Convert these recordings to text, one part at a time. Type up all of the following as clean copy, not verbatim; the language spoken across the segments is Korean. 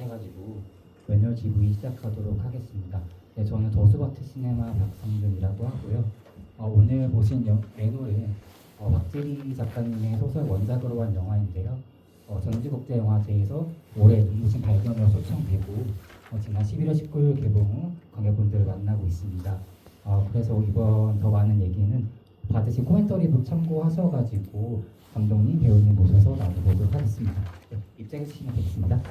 해가지고 매뉴얼 GV 시작하도록 하겠습니다. 네, 저는 더스바트 시네마 박성준이라고 하고요. 오늘 보신 매뉴얼은 박지리 작가님의 소설 원작으로 한 영화인데요. 전지국제영화제에서 올해 눈부신 발견으로 초청되고 지난 11월 19일 개봉 후 관객분들을 만나고 있습니다. 그래서 이번 더 많은 얘기는 받으신 코멘터리북 참고하셔가지고 감독님, 배우님 모셔서 나눠보도록 하겠습니다. 네, 입장해 주시면 되겠습니다.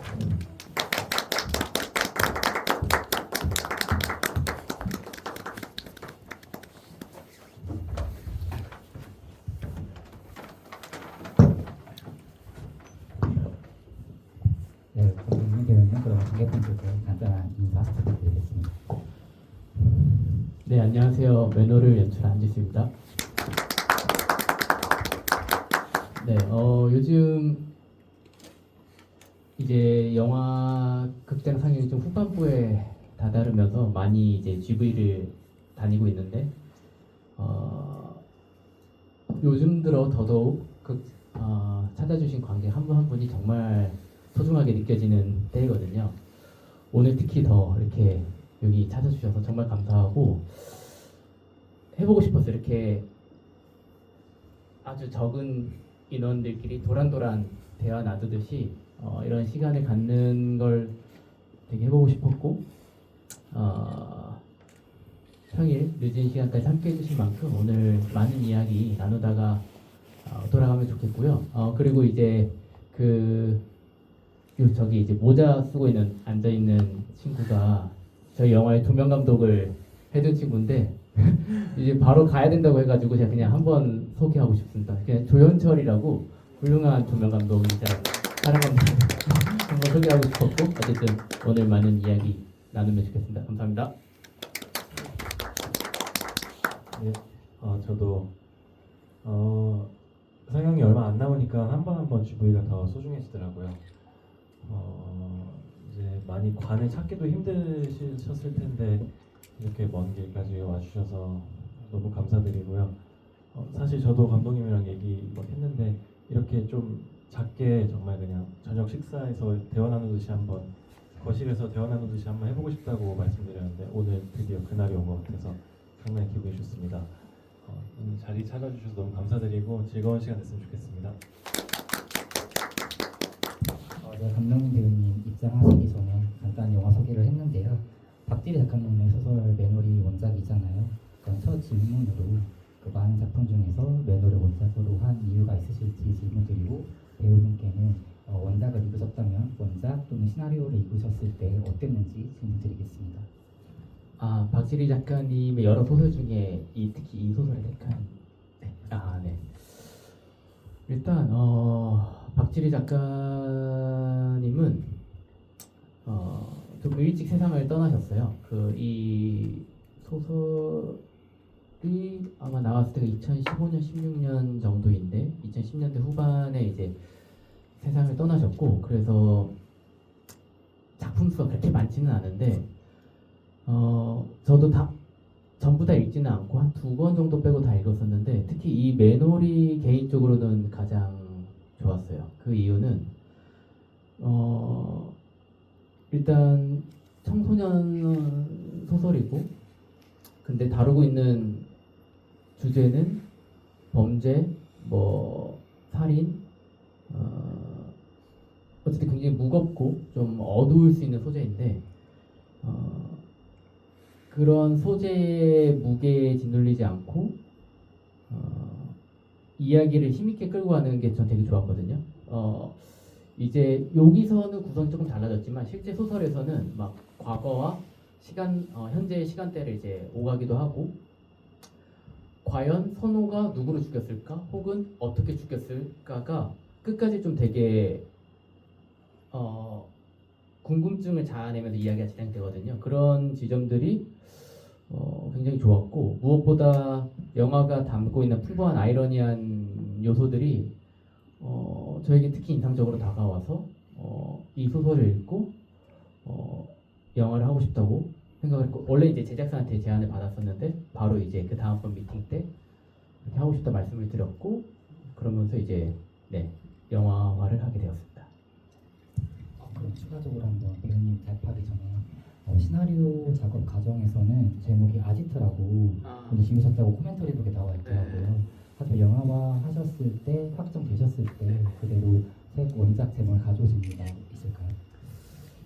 네, 감독님, 배우님, 그럼 관객분들께 간단한 인사 부탁드리겠습니다. 네, 안녕하세요. 매너를 연출한 안지수입니다. 네, 요즘 이제 영화 극장 상영이 좀 후반부에 다다르면서 많이 이제 GV를 다니고 있는데 요즘 들어 더더욱 찾아주신 관객 한 분 한 분이 정말 소중하게 느껴지는 때이거든요. 오늘 특히 더 이렇게 여기 찾아주셔서 정말 감사하고 해보고 싶었어요. 이렇게 아주 적은 인원들끼리 도란도란 대화 나누듯이 이런 시간을 갖는 걸 되게 해보고 싶었고 평일 늦은 시간까지 함께 해주신 만큼 오늘 많은 이야기 나누다가 돌아가면 좋겠고요. 그리고 이제 저기 이제 모자 쓰고 있는 앉아 있는 친구가 저희 영화의 조명 감독을 해준 친구인데 이제 바로 가야 된다고 해가지고 제가 그냥 한번 소개하고 싶습니다. 그냥 조현철이라고 훌륭한 조명 감독이자 사랑합니다. 한번 소개하고 싶었고 어쨌든 오늘 많은 이야기 나누면 좋겠습니다. 감사합니다. 네, 저도 상영이 얼마 안 남으니까 한 번 한 번 GV가 더 소중해지더라고요. 이제 많이 관을 찾기도 힘드셨을 텐데 이렇게 먼 길까지 와주셔서 너무 감사드리고요. 사실 저도 감독님이랑 얘기 막 했는데 이렇게 좀 작게 정말 그냥 저녁 식사에서 대화 나누듯이 한번 거실에서 대화 나누듯이 한번 해보고 싶다고 말씀드렸는데 오늘 드디어 그날이 온 것 같아서 상당히 기분이 좋습니다. 오늘 자리 찾아주셔서 너무 감사드리고 즐거운 시간 됐으면 좋겠습니다. 네, 감독님, 배우님 입장하시기 전에 간단히 영화 소개를 했는데요. 박지리 작가님의 소설 매놀이 원작이잖아요. 그럼 첫 질문으로 그 많은 작품 중에서 매놀을 원작으로 한 이유가 있으실지 질문드리고 배우님께는 원작을 읽으셨다면 원작 또는 시나리오를 읽으셨을 때 어땠는지 질문드리겠습니다. 박지리 작가님의 여러 소설 중에 특히 이 소설에 택한 네. 일단 박지리 작가님은 좀 일찍 세상을 떠나셨어요. 이 소설이 아마 나왔을 때가 2015년, 16년 정도인데 2010년대 후반에 이제 세상을 떠나셨고 그래서 작품 수가 그렇게 많지는 않은데 저도 전부 다 읽지는 않고 한 2권 정도 빼고 다 읽었었는데 특히 이 매놀이 개인적으로는 가장 좋았어요. 그 이유는 일단 청소년 소설이고 근데 다루고 있는 주제는 범죄, 살인 어쨌든 굉장히 무겁고 좀 어두울 수 있는 소재인데 그런 소재의 무게에 짓눌리지 않고 이야기를 힘있게 끌고 가는 게 전 되게 좋았거든요. 이제 여기서는 구성이 조금 달라졌지만 실제 소설에서는 막 과거와 현재의 시간대를 이제 오가기도 하고 과연 선호가 누구를 죽였을까 혹은 어떻게 죽였을까가 끝까지 좀 되게 궁금증을 자아내면서 이야기가 진행되거든요. 그런 지점들이 굉장히 좋았고 무엇보다 영화가 담고 있는 풍부한 아이러니한 요소들이 저에게 특히 인상적으로 다가와서 이 소설을 읽고 영화를 하고 싶다고 생각을 했고 원래 이제 제작사한테 제안을 받았었는데 바로 이제 그 다음번 미팅 때 이렇게 하고 싶다 말씀을 드렸고 그러면서 이제 영화화를 하게 되었습니다. 그럼 추가적으로 한번 배우님 답하기 전에 시나리오 작업 과정에서는 제목이 아지트라고 먼저 지으셨다고 코멘터리북에 나와 있더라고요. 하지만 영화화 하셨을 때 확정되셨을 때 그대로 새 원작 제목을 가져오신 이유가 있을까요?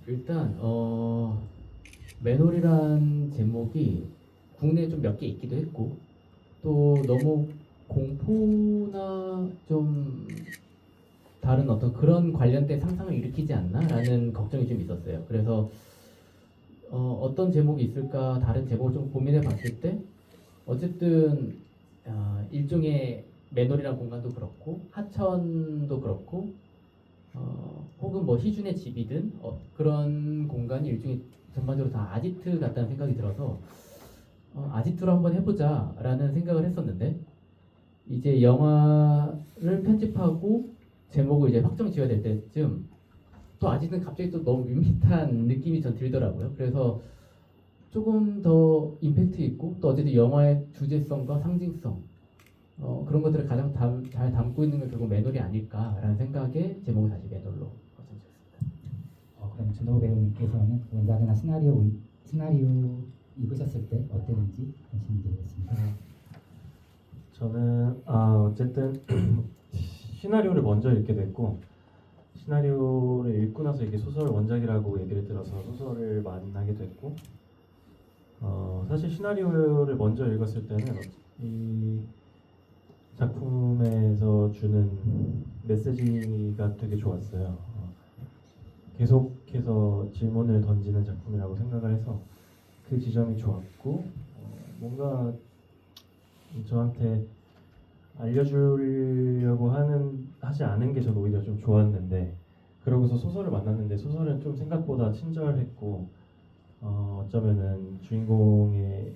일단 맨홀이란 제목이 국내에 좀 몇 개 있기도 했고 또 너무 공포나 좀 다른 어떤 그런 관련된 상상을 일으키지 않나라는 걱정이 좀 있었어요. 그래서 어떤 제목이 있을까 다른 제목을 좀 고민해 봤을 때 어쨌든 일종의 맨홀이란 공간도 그렇고 하천도 그렇고 혹은 뭐 희준의 집이든 그런 공간이 일종의 전반적으로 다 아지트 같다는 생각이 들어서 아지트로 한번 해보자라는 생각을 했었는데 이제 영화를 편집하고 제목을 이제 확정 지어야 될 때쯤 또 아지트는 갑자기 또 너무 밋밋한 느낌이 전 들더라고요. 그래서 조금 더 임팩트 있고 또 어쨌든 영화의 주제성과 상징성 그런 것들을 가장 잘 담고 있는 게 결국 맨홀이 아닐까라는 생각에 제목을 다시 맨홀로 확정지었습니다. 그럼 준호 배우님께서는 원작이나 시나리오 읽으셨을 때 어땠는지 말씀드리겠습니다. 저는 어쨌든 시나리오를 먼저 읽게 됐고 시나리오를 읽고 나서 이게 소설 원작이라고 얘기를 들어서 소설을 만나게 됐고 사실 시나리오를 먼저 읽었을 때는 이 작품에서 주는 메시지가 되게 좋았어요. 계속해서 질문을 던지는 작품이라고 생각을 해서 그 지점이 좋았고 뭔가 저한테 알려주려고 하지 않은 게 저는 오히려 좀 좋았는데 그러고서 소설을 만났는데 소설은 좀 생각보다 친절했고 어쩌면은 주인공의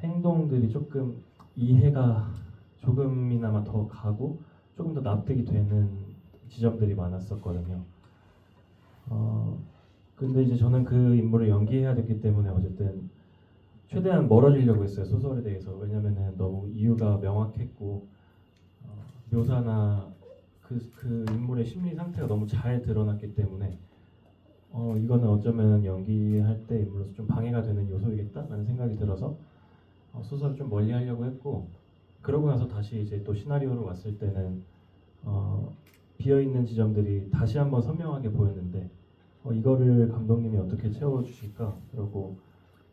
행동들이 조금 이해가 조금이나마 더 가고 조금 더 납득이 되는 지점들이 많았었거든요. 근데 이제 저는 그 인물을 연기해야 됐기 때문에 어쨌든 최대한 멀어지려고 했어요, 소설에 대해서. 왜냐면은 너무 이유가 명확했고 묘사나 그 인물의 심리 상태가 너무 잘 드러났기 때문에 이거는 어쩌면 연기할 때 인물로서 좀 방해가 되는 요소이겠다라는 생각이 들어서 소설을 좀 멀리 하려고 했고 그러고 나서 다시 이제 또 시나리오로 왔을 때는 비어있는 지점들이 다시 한번 선명하게 보였는데 이거를 감독님이 어떻게 채워주실까? 그리고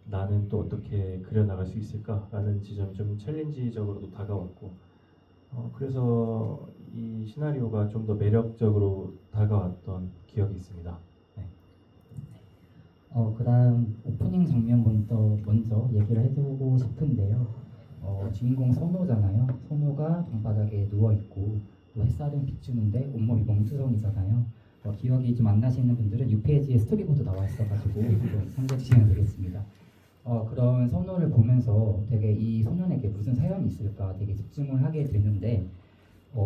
나는 또 어떻게 그려나갈 수 있을까라는 지점이 좀 챌린지적으로도 다가왔고 그래서 이 시나리오가 좀 더 매력적으로 다가왔던 기억이 있습니다. 네. 그다음 오프닝 장면부터 먼저 얘기를 해보고 싶은데요. 주인공 선호잖아요. 선호가 방바닥에 누워 있고 또 햇살은 비추는데 온몸이 멍투성이잖아요. 기억이 좀 안 나시는 분들은 6페이지에 스토리보드 나와 있어가지고 참고해 주시면 되겠습니다. 그런 선호를 보면서 되게 이 소년에게 무슨 사연이 있을까 되게 집중을 하게 되는데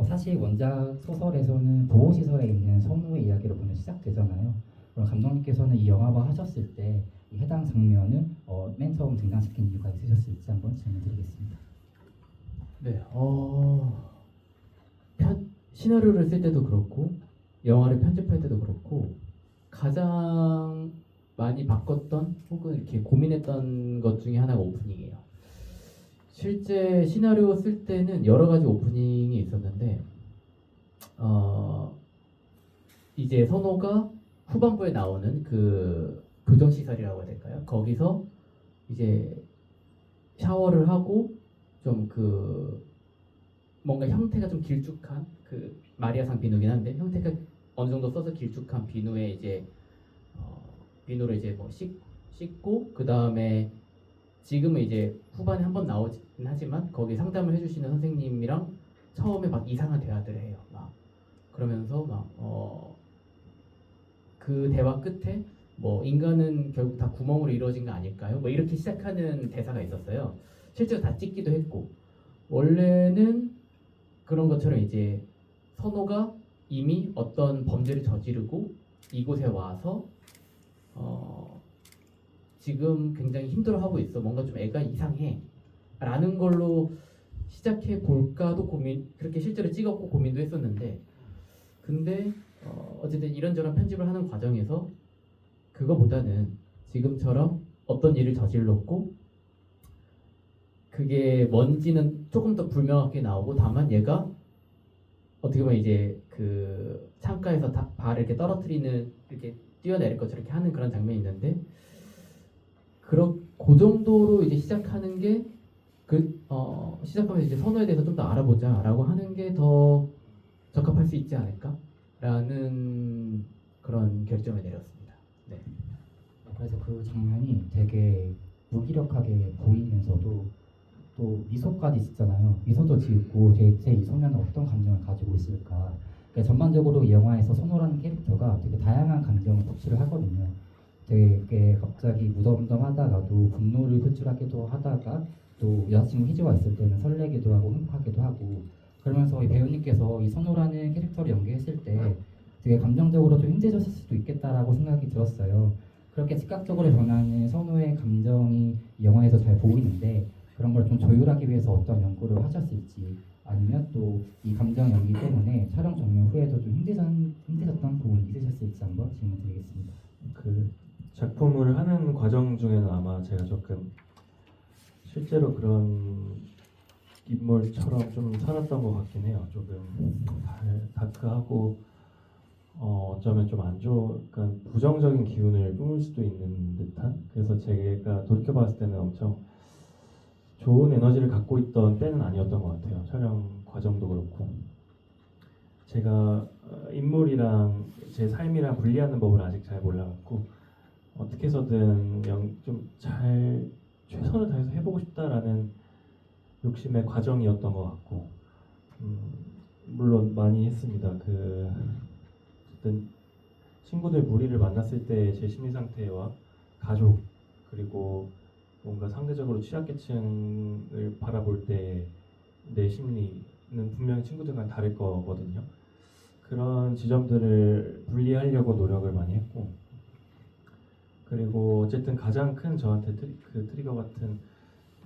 사실 원작 소설에서는 보호시설에 있는 선호의 이야기로 먼저 시작되잖아요. 그럼 감독님께서는 이 영화화 하셨을 때 이 해당 장면을 맨 처음 등장시킨 이유가 있으셨을지 한번 질문드리겠습니다. 네, 시나리오를 쓸 때도 그렇고 영화를 편집할 때도 그렇고 가장 많이 바꿨던 혹은 이렇게 고민했던 것 중에 하나가 오프닝이에요. 실제 시나리오 쓸 때는 여러 가지 오프닝이 있었는데 이제 선호가 후반부에 나오는 그 교정시설이라고 해야 될까요? 거기서 이제 샤워를 하고 좀 그 뭔가 형태가 좀 길쭉한 그 마리아상 비누긴 한데 형태가 어느 정도 써서 길쭉한 비누에 이제 비누를 이제 뭐 씻고 그 다음에 지금은 이제 후반에 한번 나오긴 하지만 거기 상담을 해주시는 선생님이랑 처음에 막 이상한 대화들을 해요. 막 그러면서 막 그 대화 끝에 뭐 인간은 결국 다 구멍으로 이루어진 거 아닐까요? 뭐 이렇게 시작하는 대사가 있었어요. 실제로 다 찍기도 했고 원래는 그런 것처럼 이제 선호가 이미 어떤 범죄를 저지르고 이곳에 와서 지금 굉장히 힘들어하고 있어. 뭔가 좀 애가 이상해. 라는 걸로 시작해 볼까도 그렇게 실제로 찍었고 고민도 했었는데 근데 어쨌든 이런저런 편집을 하는 과정에서 그거보다는 지금처럼 어떤 일을 저질렀고 그게 뭔지는 조금 더 불명확하게 나오고 다만 얘가 어떻게 보면 이제 그 창가에서 발을 이렇게 떨어뜨리는 이렇게 뛰어내릴 것처럼 이렇게 하는 그런 장면이 있는데 그 정도로 이제 시작하는 게 시작하면서 이제 선호에 대해서 좀 더 알아보자라고 하는 게 더 적합할 수 있지 않을까라는 그런 결정을 내렸습니다. 네. 그래서 그 장면이 되게 무기력하게 보이면서도 또 미소까지 짓잖아요. 미소도 짓고 대체 이 소녀는 어떤 감정을 가지고 있을까. 그러니까 전반적으로 이 영화에서 선호라는 캐릭터가 되게 다양한 감정을 표출을 하거든요. 되게 갑자기 무덤덤하다가도 분노를 표출하기도 하다가 또 여자친구 희주가 있을 때는 설레기도 하고 행복하기도 하고 그러면서 이 배우님께서 이 선호라는 캐릭터를 연기했을 때 되게 감정적으로 좀 힘드셨을 수도 있겠다라고 생각이 들었어요. 그렇게 즉각적으로 변하는 선호의 감정이 이 영화에서 잘 보이는데 그런 걸 좀 조율하기 위해서 어떤 연구를 하셨을지 아니면 또 이 감정 연기 때문에 촬영 종료 후에도 좀 힘드셨던 부분이 있으셨을지 한번 질문 드리겠습니다. 그 작품을 하는 과정 중에는 아마 제가 조금 실제로 그런 인물처럼 좀 살았던 것 같긴 해요. 조금 다크하고 어쩌면 좀 안 좋은, 그러니까 부정적인 기운을 뿜을 수도 있는 듯한. 그래서 제가 돌이켜봤을 때는 엄청 좋은 에너지를 갖고 있던 때는 아니었던 것 같아요. 촬영 과정도 그렇고 제가 인물이랑 제 삶이랑 분리하는 법을 아직 잘 몰라갖고 어떻게 해서든 좀 잘 최선을 다해서 해보고 싶다라는 욕심의 과정이었던 것 같고 물론 많이 했습니다. 어쨌든 친구들 무리를 만났을 때 제 심리 상태와 가족 그리고 뭔가 상대적으로 취약계층을 바라볼 때 내 심리는 분명히 친구들과는 다를 거거든요. 그런 지점들을 분리하려고 노력을 많이 했고 그리고 어쨌든 가장 큰 저한테 트리거 같은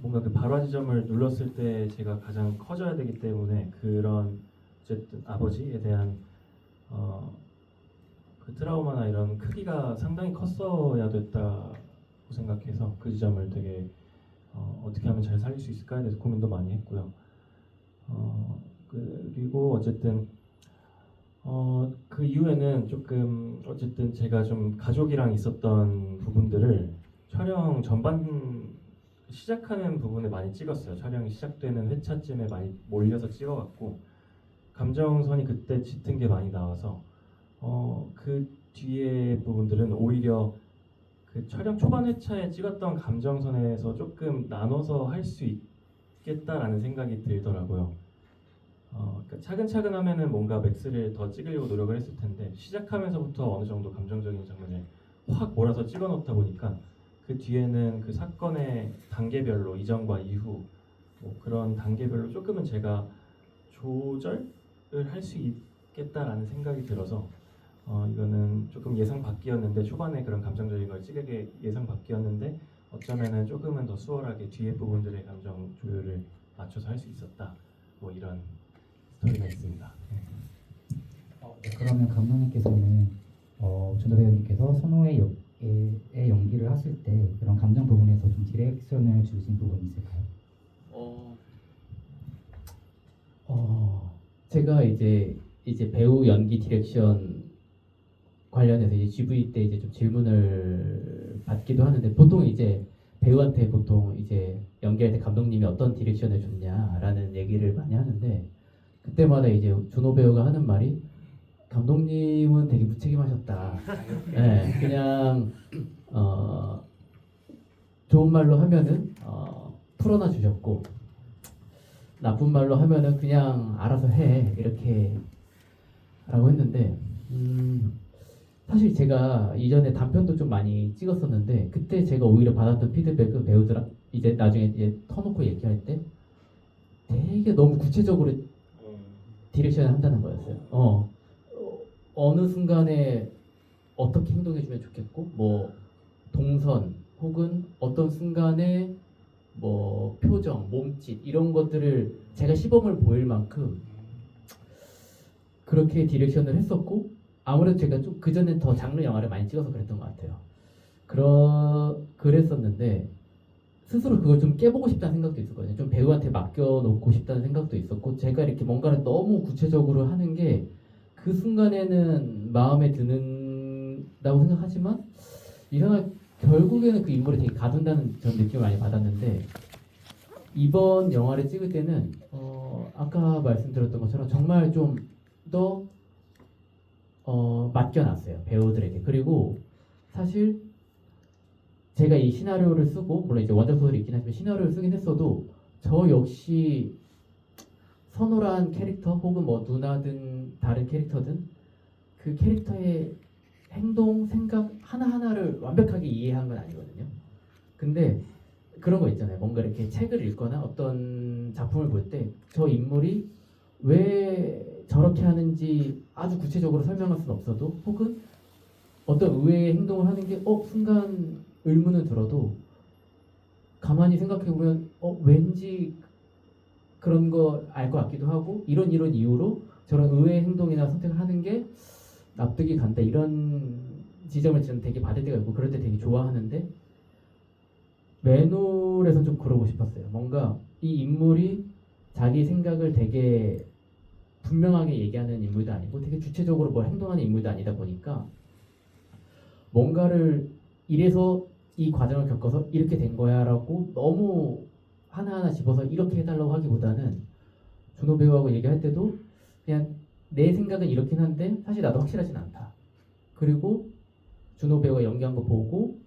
뭔가 그 발화 지점을 눌렀을 때 제가 가장 커져야 되기 때문에 그런 어쨌든 아버지에 대한 그 트라우마나 이런 크기가 상당히 컸어야 됐다고 생각해서 그 지점을 되게 어떻게 하면 잘 살릴 수 있을까에 대해서 고민도 많이 했고요. 그리고 어쨌든 그 이후에는 조금 어쨌든 제가 좀 가족이랑 있었던 부분들을 촬영 전반 시작하는 부분에 많이 찍었어요. 촬영이 시작되는 회차쯤에 많이 몰려서 찍어갖고 감정선이 그때 짙은 게 많이 나와서 그 뒤에 부분들은 오히려 그 촬영 초반 회차에 찍었던 감정선에서 조금 나눠서 할 수 있겠다라는 생각이 들더라고요. 그러니까 차근차근 하면은 뭔가 맥스를 더 찍으려고 노력을 했을 텐데 시작하면서부터 어느 정도 감정적인 장면을 확 몰아서 찍어 놓다 보니까 그 뒤에는 그 사건의 단계별로 이전과 이후 뭐 그런 단계별로 조금은 제가 조절을 할 수 있겠다라는 생각이 들어서 이거는 조금 예상 밖이었는데 초반에 그런 감정적인 걸 찍게 예상 밖이었는데 어쩌면은 조금은 더 수월하게 뒤에 부분들의 감정 조율을 맞춰서 할 수 있었다. 뭐 이런 스토리가 있습니다. 네, 그러면 감독님께서는 준호 배우님께서 선호의 연기를 하실 때 그런 감정 부분에서 좀 디렉션을 주신 부분이 있을까요? 제가 이제 배우 연기 디렉션 관련해서 이제 GV 때 이제 좀 질문을 받기도 하는데 보통 이제 배우한테 보통 이제 연기할 때 감독님이 어떤 디렉션을 줬냐라는 얘기를 많이 하는데 그때마다 이제 준호 배우가 하는 말이 감독님은 되게 무책임하셨다. 네, 그냥 좋은 말로 하면은 풀어놔 주셨고 나쁜 말로 하면은 그냥 알아서 해 이렇게 라고 했는데 사실 제가 이전에 단편도 좀 많이 찍었었는데 그때 제가 오히려 받았던 피드백은 배우들 이제 나중에 이제 터놓고 얘기할 때 되게 너무 구체적으로 디렉션을 한다는 거였어요. 어느 순간에 어떻게 행동해주면 좋겠고 뭐 동선 혹은 어떤 순간에 뭐 표정, 몸짓 이런 것들을 제가 시범을 보일 만큼 그렇게 디렉션을 했었고 아무래도 제가 좀 그전에 더 장르 영화를 많이 찍어서 그랬던 것 같아요. 그랬었는데 스스로 그걸 좀 깨보고 싶다는 생각도 있었거든요. 좀 배우한테 맡겨놓고 싶다는 생각도 있었고, 제가 이렇게 뭔가를 너무 구체적으로 하는 게 그 순간에는 마음에 드는다고 생각하지만 이상하게 결국에는 그 인물이 되게 가둔다는 전 느낌을 많이 받았는데, 이번 영화를 찍을 때는 아까 말씀드렸던 것처럼 정말 좀 더 맡겨놨어요, 배우들에게. 그리고 사실 제가 이 시나리오를 쓰고, 물론 이제 원작 소설이 있긴 하지만 시나리오를 쓰긴 했어도 저 역시 선호한 캐릭터 혹은 뭐 누나든 다른 캐릭터든 그 캐릭터의 행동, 생각 하나하나를 완벽하게 이해한 건 아니거든요. 근데 그런 거 있잖아요. 뭔가 이렇게 책을 읽거나 어떤 작품을 볼 때 저 인물이 왜 저렇게 하는지 아주 구체적으로 설명할 수는 없어도, 혹은 어떤 의외의 행동을 하는 게 순간 의문은 들어도 가만히 생각해보면 왠지 그런 거 알 것 같기도 하고, 이런 이유로 저런 의외의 행동이나 선택을 하는 게 납득이 간다, 이런 지점을 저는 되게 받을 때가 있고 그럴 때 되게 좋아하는데, 맨홀에서 좀 그러고 싶었어요. 뭔가 이 인물이 자기 생각을 되게 분명하게 얘기하는 인물도 아니고 되게 주체적으로 뭘 행동하는 인물도 아니다 보니까 뭔가를 이래서 이 과정을 겪어서 이렇게 된 거야 라고 너무 하나하나 집어서 이렇게 해달라고 하기보다는, 준호 배우하고 얘기할 때도 그냥 내 생각은 이렇긴 한데 사실 나도 확실하진 않다. 그리고 준호 배우가 연기한 거 보고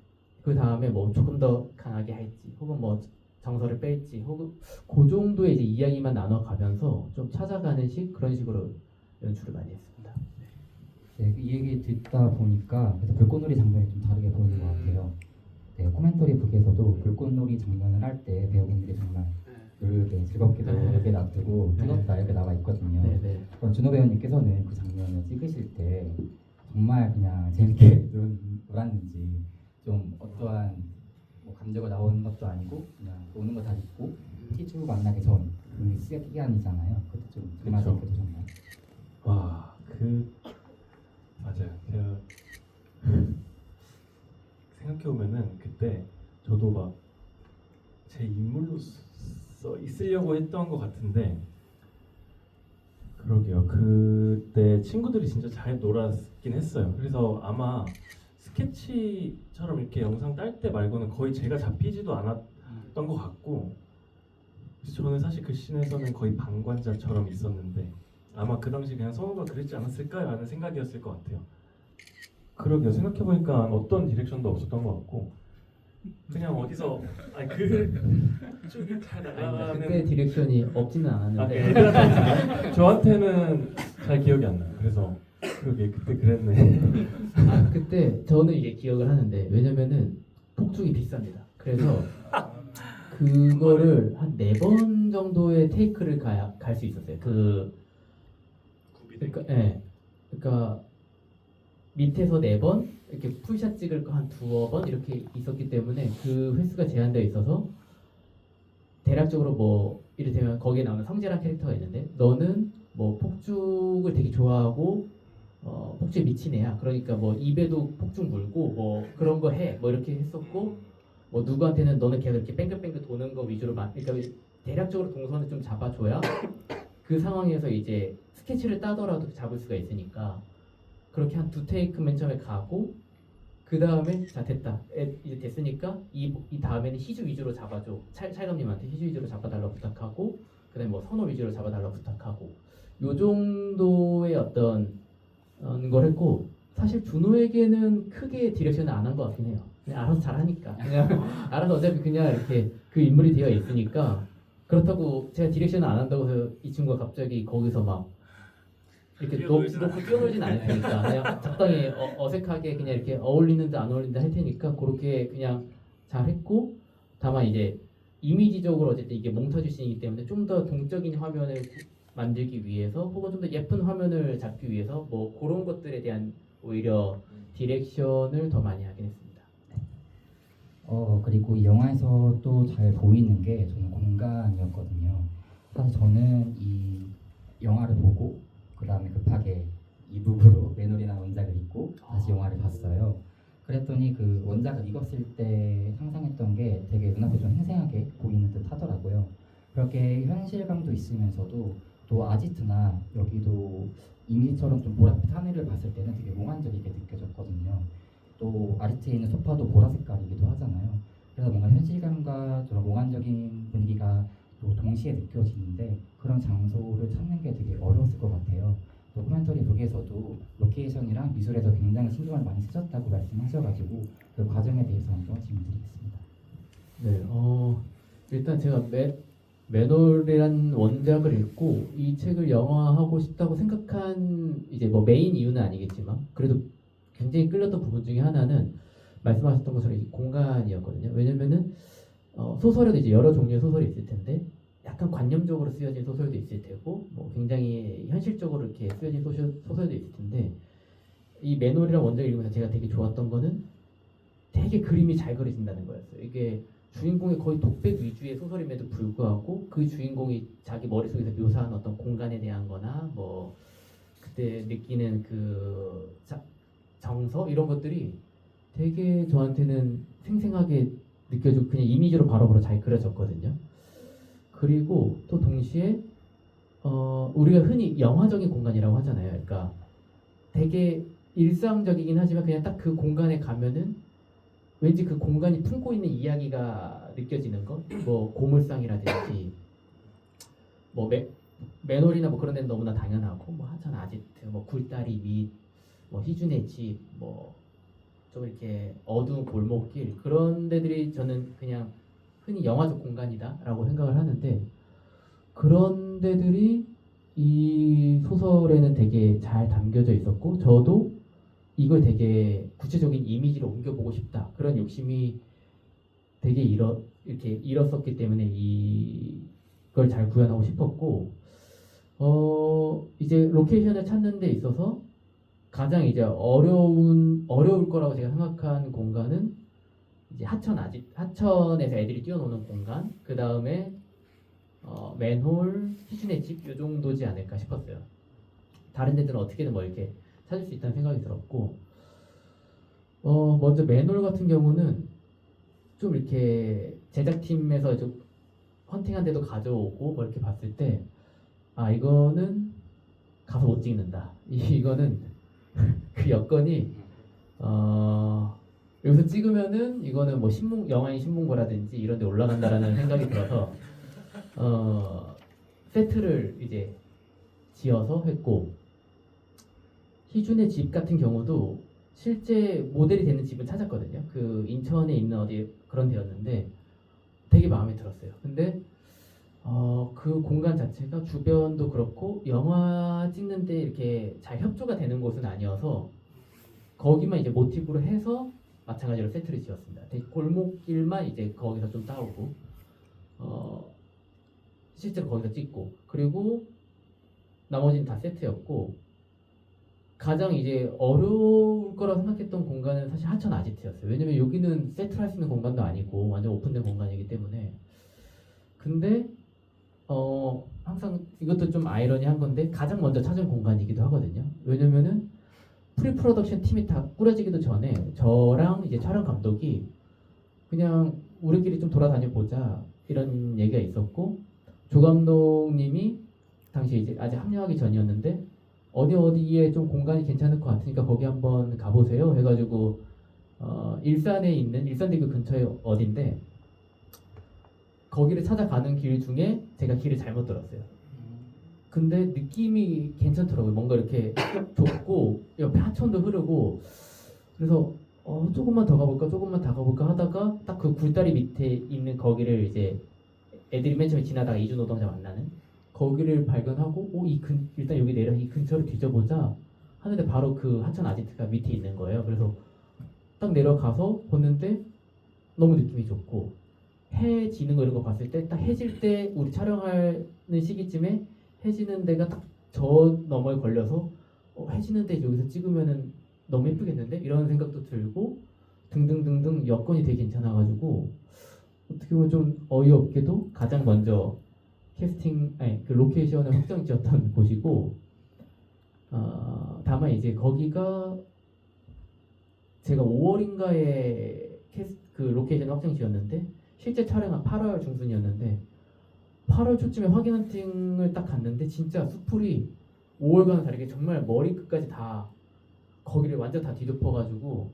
그 다음에 뭐 조금 더 강하게 할지, 혹은 뭐 정서를 뺄지, 혹은 그 정도의 이제 이야기만 나눠가면서 좀 찾아가는 그런 식으로 연출을 많이 했습니다. 네, 이 얘기 듣다 보니까 그래서 불꽃놀이 장면이 좀 다르게 보이는 것 같아요. 네, 코멘터리 북에서도 불꽃놀이 장면을 할 때 배우분들이 정말 놀게 즐겁게도 네. 이렇게 놔두고 네. 뜨겁다 이렇게 나와 있거든요. 네네. 그럼 준호 배우님께서는 그 장면을 찍으실 때 정말 그냥 재밌게 놀았는지, 좀 어떠한 뭐 감정가 나오는 것도 아니고 그냥 노는 거 다 잊고 티주 만나기 전 그 시간이잖아요. 그때 좀 정말 그쵸. 재밌게 보셨나요? 와, 맞아요. 제가 생각해보면은 그때 저도 막 제 인물로 써 있으려고 했던 것 같은데, 그러게요. 그때 친구들이 진짜 잘 놀았긴 했어요. 그래서 아마 스케치처럼 이렇게 영상 딸 때 말고는 거의 제가 잡히지도 않았던 것 같고, 그래서 저는 사실 그 씬에서는 거의 방관자처럼 있었는데 아마 그 당시 그냥 성우가 그랬지 않았을까라는 생각이었을 것 같아요. 그러게요. 생각해보니까 어떤 디렉션도 없었던 것 같고, 그냥 어디서 쭉이 잘 아닙니다. 나가는. 그때 디렉션이 없지는 않았는데 애들한테 저한테는 잘 기억이 안 나요. 그래서 그러게 그때 그랬네. 그때 저는 이게 기억을 하는데, 왜냐면은 폭죽이 비쌉니다. 그래서 그거를 한 4번 정도의 테이크를 갈 수 있었어요. 그러니까 밑에서 4번 이렇게 풀샷 찍을 거 한 2번 이렇게 있었기 때문에 그 횟수가 제한되어 있어서, 대략적으로 뭐 이를테면 거기에 나오는 성재란 캐릭터가 있는데, 너는 뭐 폭죽을 되게 좋아하고 폭죽에 미친 애야. 그러니까 뭐 입에도 폭죽 물고 뭐 그런 거 해. 뭐 이렇게 했었고, 뭐 누구한테는 너는 계속 이렇게 뺑글뺑글 도는 거 위주로 그러니까 대략적으로 동선을 좀 잡아줘야 그 상황에서 이제 스케치를 따더라도 잡을 수가 있으니까, 그렇게 한 2테이크 맨 처음에 가고, 그 다음에 자 됐다, 이제 됐으니까 이 다음에는 희주 위주로 잡아줘, 찰감님한테 희주 위주로 잡아달라고 부탁하고, 그 다음에 뭐 선호 위주로 잡아달라고 부탁하고, 요 정도의 어떤 걸 했고, 사실 준호에게는 크게 디렉션을 안 한 것 같긴 해요. 그냥 알아서 잘하니까, 그냥 알아서 어차피 그냥 이렇게 그 인물이 되어 있으니까. 그렇다고 제가 디렉션을 안 한다고 해서 이 친구가 갑자기 거기서 막 이렇게 놓고 뛰어놀진 않을 테니까, 그냥 적당히 어색하게 그냥 이렇게 어울리는데 안 어울리는데 할 테니까 그렇게 그냥 잘했고, 다만 이제 이미지적으로 어쨌든 이게 몽타주 씬이기 때문에 좀 더 동적인 화면을 만들기 위해서, 혹은 좀 더 예쁜 화면을 잡기 위해서 뭐 그런 것들에 대한 오히려 디렉션을 더 많이 하긴 했습니다. 그리고 이 영화에서 또 잘 보이는 게 저는 공간이었거든요. 사실 저는 이 영화를 보고 그 다음에 급하게 이북으로 맨홀이라는 원작을 읽고 다시 영화를 봤어요. 그랬더니 그 원작을 읽었을 때 상상했던 게 되게 눈앞에 좀 생생하게 보이는 듯 하더라고요. 그렇게 현실감도 있으면서도 또 아지트나 여기도 이미지처럼 좀 보랏빛 하늘을 봤을 때는 되게 몽환적이게 느껴졌거든요. 또 아지트에 있는 소파도 보라 색깔이기도 하잖아요. 그래서 뭔가 현실감과 좀 몽환적인 분위기가 또 동시에 느껴지는데 그런 장소를 찾는 게 되게 어려웠을 것 같아요. 또 코멘터리 북에서도 로케이션이랑 미술에서 굉장히 신경을 많이 쓰셨다고 말씀하셔가지고 그 과정에 대해서 한번 질문드리겠습니다. 네, 일단 제가 매놀이란 원작을 읽고 이 책을 영화하고 싶다고 생각한 이제 뭐 메인 이유는 아니겠지만 그래도 굉장히 끌렸던 부분 중에 하나는 말씀하셨던 것처럼 이 공간이었거든요. 왜냐면은 소설에도 이제 여러 종류의 소설이 있을 텐데 약간 관념적으로 쓰여진 소설도 있을 테고 뭐 굉장히 현실적으로 이렇게 쓰여진 소설도 있을 텐데 이 매놀이란 원작을 읽으면서 제가 되게 좋았던 거는 되게 그림이 잘 그려진다는 거였어요. 이게 주인공이 거의 독백 위주의 소설임에도 불구하고 그 주인공이 자기 머릿속에서 묘사한 어떤 공간에 대한 거나 뭐 그때 느끼는 그 정서 이런 것들이 되게 저한테는 생생하게 느껴지고 그냥 이미지로 바로바로 잘 그려졌거든요. 그리고 또 동시에 우리가 흔히 영화적인 공간이라고 하잖아요. 그러니까 되게 일상적이긴 하지만 그냥 딱 그 공간에 가면은 왠지 그 공간이 품고 있는 이야기가 느껴지는 것, 뭐 고물상이라든지 뭐 맨홀이나 뭐 그런 데는 너무나 당연하고 뭐 하천 아지트, 뭐 굴다리 밑, 뭐 희준의 집, 뭐 좀 이렇게 어두운 골목길 그런 데들이 저는 그냥 흔히 영화적 공간이다라고 생각을 하는데 그런 데들이 이 소설에는 되게 잘 담겨져 있었고 저도 이걸 되게 구체적인 이미지로 옮겨보고 싶다 그런 욕심이 되게 이렇게 일었었기 때문에 이걸 잘 구현하고 싶었고 이제 로케이션을 찾는 데 있어서 가장 이제 어려울 거라고 제가 생각한 공간은 이제 하천에서 애들이 뛰어노는 공간, 그 다음에 맨홀, 희준의 집 요 정도지 않을까 싶었어요. 다른 데들은 어떻게든 뭐 이렇게 찾을 수 있다는 생각이 들었고, 먼저 맨홀 같은 경우는 좀 이렇게 제작팀에서 좀 헌팅한 데도 가져오고 뭐 이렇게 봤을 때, 아 이거는 가서 못 찍는다. 이거는 그 여건이 여기서 찍으면은 이거는 뭐 영화인 신문고라든지 이런 데 올라간다라는 생각이 들어서 세트를 이제 지어서 했고 희준의 집 같은 경우도 실제 모델이 되는 집을 찾았거든요. 그 인천에 있는 어디 그런 데였는데 되게 마음에 들었어요. 근데 그 공간 자체가 주변도 그렇고 영화 찍는데 이렇게 잘 협조가 되는 곳은 아니어서 거기만 이제 모티브로 해서 마찬가지로 세트를 지었습니다. 되게 골목길만 이제 거기서 좀 따오고 실제로 거기서 찍고 그리고 나머지는 다 세트였고 가장 이제 어려울 거라고 생각했던 공간은 사실 하천 아지트였어요. 왜냐면 여기는 세트를 할 수 있는 공간도 아니고 완전 오픈된 공간이기 때문에 근데 항상 이것도 좀 아이러니한 건데 가장 먼저 찾은 공간이기도 하거든요. 왜냐면은 프리 프로덕션 팀이 다 꾸려지기도 전에 저랑 이제 촬영 감독이 그냥 우리끼리 좀 돌아다녀 보자 이런 얘기가 있었고 조 감독님이 당시 이제 아직 합류하기 전이었는데 어디에 좀 공간이 괜찮을 것 같으니까 거기 한번 가보세요 해가지고 일산에 있는 일산대교 근처에 어딘데 거기를 찾아가는 길 중에 제가 길을 잘못 들었어요. 근데 느낌이 괜찮더라고요. 뭔가 이렇게 좁고 옆에 하천도 흐르고 그래서 조금만 더 가볼까 하다가 딱 그 굴다리 밑에 있는 거기를 이제 애들이 맨 처음에 지나다가 이주 노동자 만나는 거기를 발견하고 일단 여기 내려 이 근처를 뒤져보자 하는데 바로 그 하천 아지트가 밑에 있는 거예요. 그래서 딱 내려가서 보는데 너무 느낌이 좋고 해 지는 거 이런 거 봤을 때 딱 해질 때 우리 촬영하는 시기쯤에 해지는 데가 딱 저 너머에 걸려서 해지는 데 여기서 찍으면은 너무 예쁘겠는데? 이런 생각도 들고 등등등등 여건이 되게 괜찮아가지고 어떻게 보면 좀 어이없게도 가장 먼저 그 로케이션을 확정 지었던 곳이고 다만 이제 거기가 제가 5월인가에 그 로케이션 확정 지었는데 실제 촬영은 8월 중순이었는데 8월 초쯤에 확인 헌팅을 딱 갔는데 진짜 수풀이 5월과는 다르게 정말 머리 끝까지 다 거기를 완전 다 뒤덮어가지고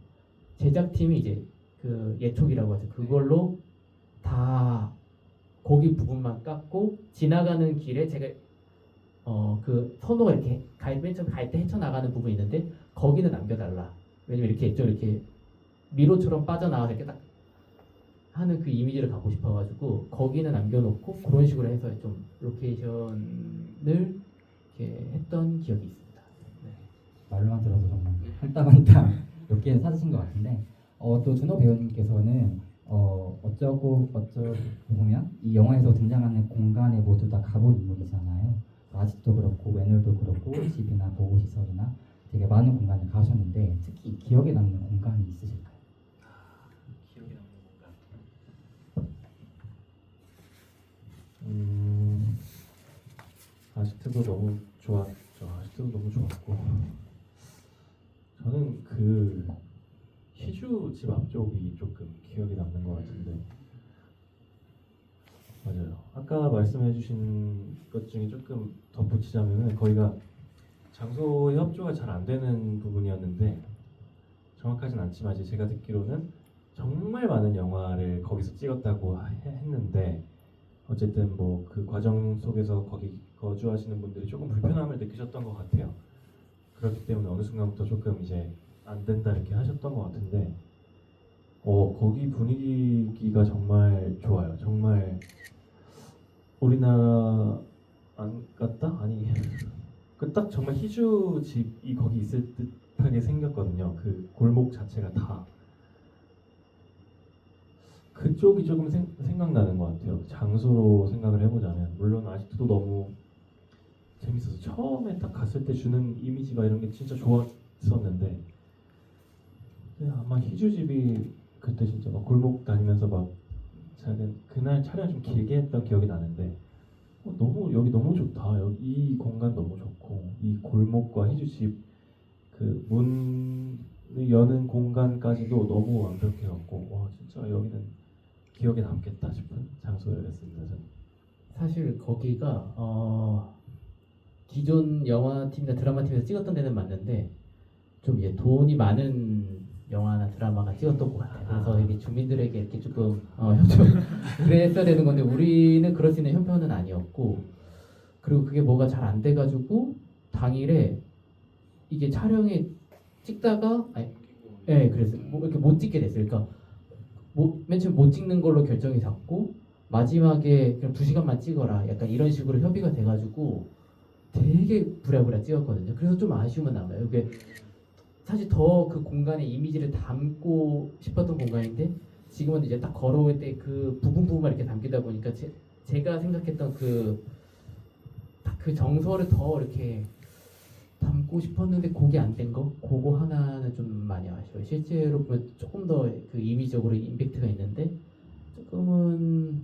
제작팀이 이제 그 예촉이라고 하죠. 그걸로 다 거기 부분만 깎고 지나가는 길에 제가 그 선호가 이렇게 맨 처음 갈 때 헤쳐나가는 부분이 있는데 거기는 남겨달라. 왜냐면 이렇게 좀 이렇게 미로처럼 빠져나와서 이렇게 딱 하는 그 이미지를 갖고 싶어가지고 거기는 남겨놓고 그런 식으로 해서 좀 로케이션을 이렇게 했던 기억이 있습니다. 말로만 들어도 정말 한 땀 한 땀 몇 개는 찾으신 것 같은데 또 준호 배우님께서는 어쩌고 보면 이 영화에서 등장하는 공간에 모두 다 가본 인물이잖아요. 아직도 그렇고 외놀도 그렇고 집이나 보호시설이나 되게 많은 공간을 가셨는데 특히 기억에 남는 공간이 있으실까요? 기억에 남는 공간. 아지트도 너무 좋았죠. 아지트도 너무 좋았고 저는 그 희주 집 앞쪽이 조금 기억에 남는 것 같은데 맞아요. 아까 말씀해주신 것 중에 조금 덧붙이자면은 거기가 장소의 협조가 잘 안 되는 부분이었는데 정확하진 않지만 이제 제가 듣기로는 정말 많은 영화를 거기서 찍었다고 했는데 어쨌든 뭐 그 과정 속에서 거기 거주하시는 분들이 조금 불편함을 느끼셨던 것 같아요. 그렇기 때문에 어느 순간부터 조금 이제 안 된다 이렇게 하셨던 것 같은데 거기 분위기가 정말 좋아요. 정말 우리나라 안 같다? 아니 그 딱 정말 희주 집이 거기 있을 듯하게 생겼거든요. 그 골목 자체가 다 그쪽이 조금 생각나는 것 같아요. 장소로 생각을 해보자면 물론 아직도 너무 재밌어서 처음에 딱 갔을 때 주는 이미지가 이런 게 진짜 좋았었는데 근데 아마 희주집이 그때 진짜 막 골목 다니면서 막 그날 촬영 좀 길게 했던 기억이 나는데 너무 여기 너무 좋다. 여기 이 공간 너무 좋고 이 골목과 희주집 그 문을 여는 공간까지도 너무 완벽해갖고 와 진짜 여기는 기억에 남겠다 싶은 장소였습니다. 저는. 사실 거기가 기존 영화팀이나 드라마팀에서 찍었던 데는 맞는데 좀 이제 돈이 많은 영화나 드라마가 찍었던 것 같아요. 그래서 이게 주민들에게 이렇게 조금 협조 그랬어야 되는 건데 우리는 그럴 수 있는 형편은 아니었고 그리고 그게 뭐가 잘 안 돼가지고 당일에 이게 촬영에 찍다가 그래서 뭐 이렇게 못 찍게 됐어요. 그러니까 맨 처음 못 찍는 걸로 결정이 잡고 마지막에 그냥 2시간만 찍어라 약간 이런 식으로 협의가 돼가지고 되게 부랴부랴 찍었거든요. 그래서 좀 아쉬움은 남아요. 이게 사실 더 그 공간의 이미지를 담고 싶었던 공간인데 지금은 이제 딱 걸어올 때 그 부분만 이렇게 담기다 보니까 제가 생각했던 그 정서를 더 이렇게 담고 싶었는데 그게 안 된 거? 그거 하나는 좀 많이 아쉬워요. 실제로 보면 조금 더 그 이미지적으로 임팩트가 있는데 조금은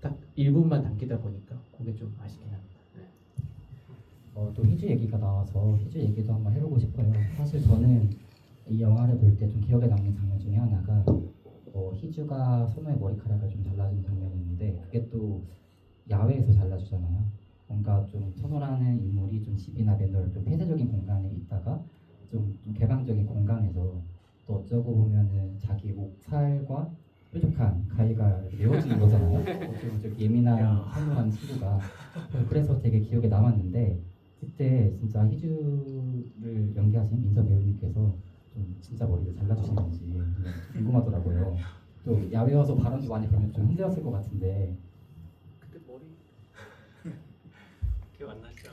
딱 일부분만 담기다 보니까 그게 좀 아쉽긴 합니다. 또 희주 얘기가 나와서 희주 얘기도 한번 해보고 싶어요. 사실 저는 이 영화를 볼 때 좀 기억에 남는 장면 중에 하나가 희주가 선우의 머리카락을 좀 잘라준 장면이 있는데 그게 또 야외에서 잘라주잖아요. 뭔가 좀 선우라는 인물이 좀 집이나 맨날 좀 폐쇄적인 공간에 있다가 좀 개방적인 공간에서 또 어쩌고 보면은 자기 목살과 뾰족한 가위가 메워지는 거잖아요. 좀 예민한 선우라는 친구가 그래서 되게 기억에 남았는데 그때 진짜 희주를 연기하신 민서 배우님께서 좀 진짜 머리를 잘라주신 건지 궁금하더라고요. 또 야외 와서 발언도 많이 그러면 좀 힘들었을 것 같은데 그때 머리 기억 안 나시죠?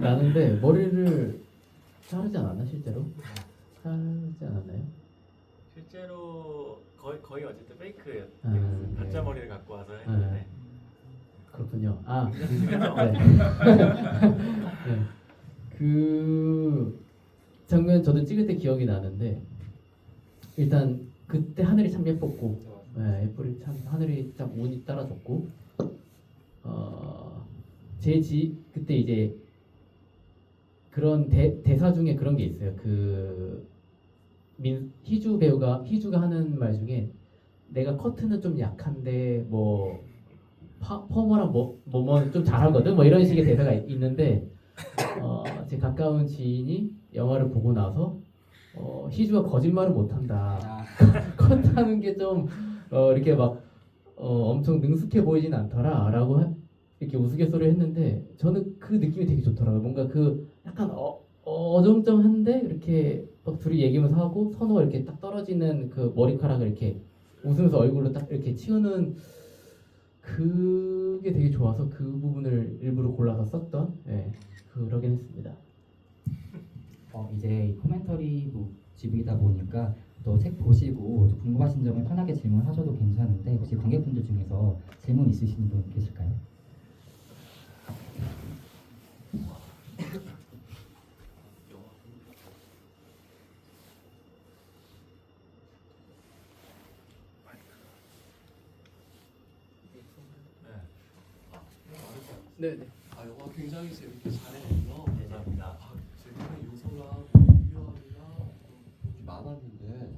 나는데 머리를 자르지 않았나 실제로? 자르지 않았나요? 실제로 거의 어쨌든 페이크예요. 네. 가짜 머리를 갖고 와서 했는데 그렇군요. 네. 네. 그 장면 저도 찍을 때 기억이 나는데 일단 그때 하늘이 참 예뻤고 예쁘리 참 하늘이 참 운이 따라줬고 그때 이제 그런 대사 중에 그런 게 있어요. 희주가 하는 말 중에 내가 커트는 좀 약한데 뭐 퍼머랑 뭐뭐 좀 잘하거든 뭐 이런 식의 대사가 있는데 제 가까운 지인이 영화를 보고 나서 희주가 거짓말을 못한다. 커트하는 게 좀 이렇게 막 엄청 능숙해 보이진 않더라라고 이렇게 우스갯소리를 했는데 저는 그 느낌이 되게 좋더라고요. 뭔가 그 약간 어정쩡한데 이렇게 막 둘이 얘기하면서 하고 선호가 이렇게 딱 떨어지는 그 머리카락을 이렇게 웃으면서 얼굴로 딱 이렇게 치우는 그게 되게 좋아서 그 부분을 일부러 골라서 썼던 그러긴 했습니다. 이제 코멘터리 집이다 보니까 또 책 보시고 또 궁금하신 점을 편하게 질문하셔도 괜찮은데 혹시 관객분들 중에서 질문 있으신 분 계실까요? 네네. 영화 굉장히 재밌게 잘해내서 감사합니다. 재밌는 요소가 필요하기가 많았는데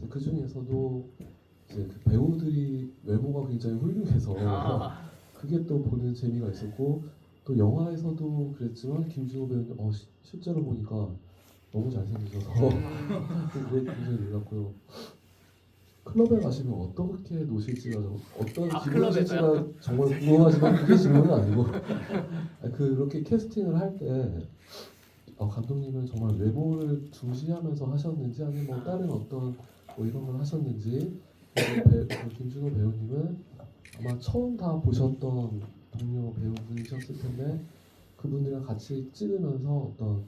그 중에서도 이제 그 배우들이 외모가 굉장히 훌륭해서 그게 또 보는 재미가 있었고 또 영화에서도 그랬지만 김준호 배우님 실제로 보니까 너무 잘생기셔서 그게 굉장히 놀랐고요. 클럽에 가시면 어떻게 노실지가 어떤 기분일지가 정말 궁금하지만 그게 질문은 아니고 그렇게 캐스팅을 할 때 감독님은 정말 외모를 중시하면서 하셨는지 아니면 뭐 다른 어떤 뭐 이런 걸 하셨는지 그 김준호 배우님은 아마 처음 다 보셨던 동료 배우분이셨을 텐데 그분들이랑 같이 찍으면서 어떤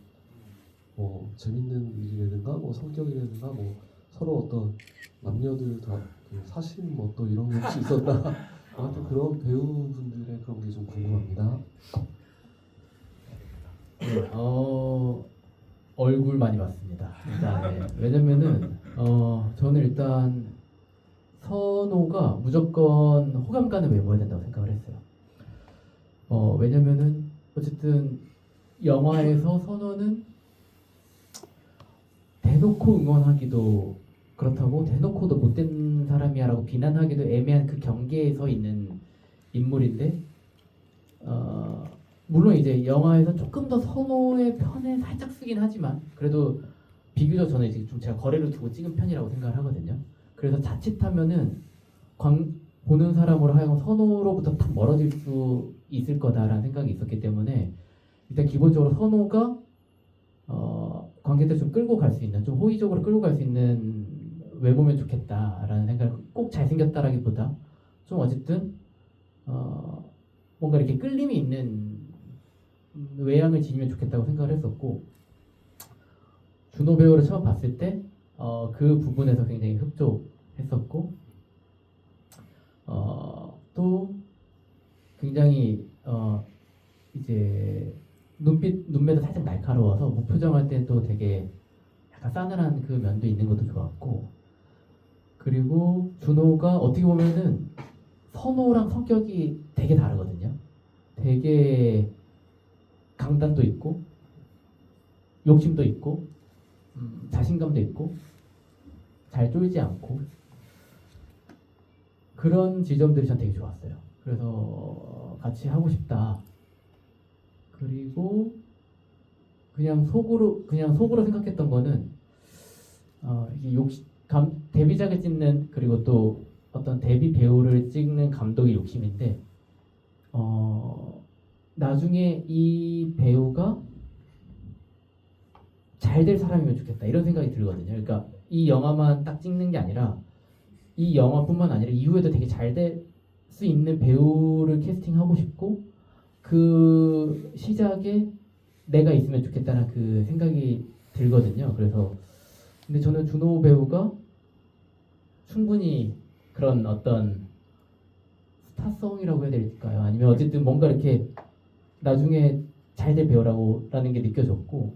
뭐 재밌는 일이라든가 뭐 성격이라든가 뭐 서로 어떤 남녀들 다그 사심 뭐 또 이런 게 혹시 있었다 아무튼 그런 배우분들의 그런 게 좀 궁금합니다. 네, 얼굴 많이 봤습니다. 일단 왜냐면은 저는 일단 선호가 무조건 호감 가는 외모여야 된다고 생각을 했어요. 왜냐면은 어쨌든 영화에서 선호는 대놓고 응원하기도 그렇다고 대놓고도 못된 사람이야라고 비난하기도 애매한 그 경계에 서 있는 인물인데 물론 이제 영화에서 조금 더 선호의 편에 살짝 쓰긴 하지만 그래도 비교적 저는 이제 좀 제가 거리를 두고 찍은 편이라고 생각을 하거든요. 그래서 자칫하면은 보는 사람으로 하여금 선호로부터 탁 멀어질 수 있을 거다라는 생각이 있었기 때문에 일단 기본적으로 선호가 관객들 좀 끌고 갈 수 있는 좀 호의적으로 끌고 갈 수 있는 외모면 좋겠다라는 생각을 꼭 잘생겼다라기보다 좀 어쨌든 뭔가 이렇게 끌림이 있는 외양을 지니면 좋겠다고 생각을 했었고 준호 배우를 처음 봤을 때 그 부분에서 굉장히 흡족했었고 또 굉장히 이제 눈매도 살짝 날카로워서 무표정할 때 또 되게 약간 싸늘한 그 면도 있는 것도 좋았고 그리고 준호가 어떻게 보면은 선호랑 성격이 되게 다르거든요. 되게 강단도 있고 욕심도 있고 자신감도 있고 잘 쫄지 않고 그런 지점들이 전 되게 좋았어요. 그래서 같이 하고 싶다. 그리고 그냥 속으로 생각했던 거는 이게 데뷔작을 찍는 그리고 또 어떤 데뷔 배우를 찍는 감독의 욕심인데 나중에 이 배우가 잘 될 사람이면 좋겠다 이런 생각이 들거든요. 그러니까 이 영화만 딱 찍는 게 아니라 이 영화뿐만 아니라 이후에도 되게 잘 될 수 있는 배우를 캐스팅하고 싶고 그 시작에 내가 있으면 좋겠다는 그 생각이 들거든요. 그래서 근데 저는 준호 배우가 충분히 그런 어떤 스타성이라고 해야 될까요? 아니면 어쨌든 뭔가 이렇게 나중에 잘 될 배우라는 게 느껴졌고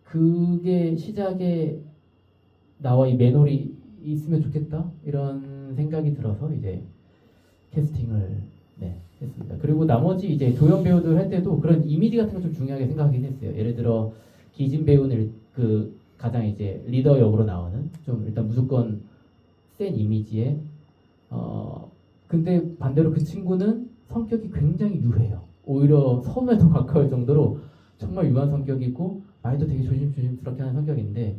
그게 시작에 나와 이 맨홀이 있으면 좋겠다 이런 생각이 들어서 이제 캐스팅을 네, 했습니다. 그리고 나머지 이제 조연 배우들 할 때도 그런 이미지 같은 거 좀 중요하게 생각하긴 했어요. 예를 들어 기진 배우는 그 가장 이제 리더 역으로 나오는 좀 일단 무조건 센 이미지에 근데 반대로 그 친구는 성격이 굉장히 유해요. 오히려 선에 더 가까울 정도로 정말 유한 성격이고 말도 되게 조심스럽게 하는 성격인데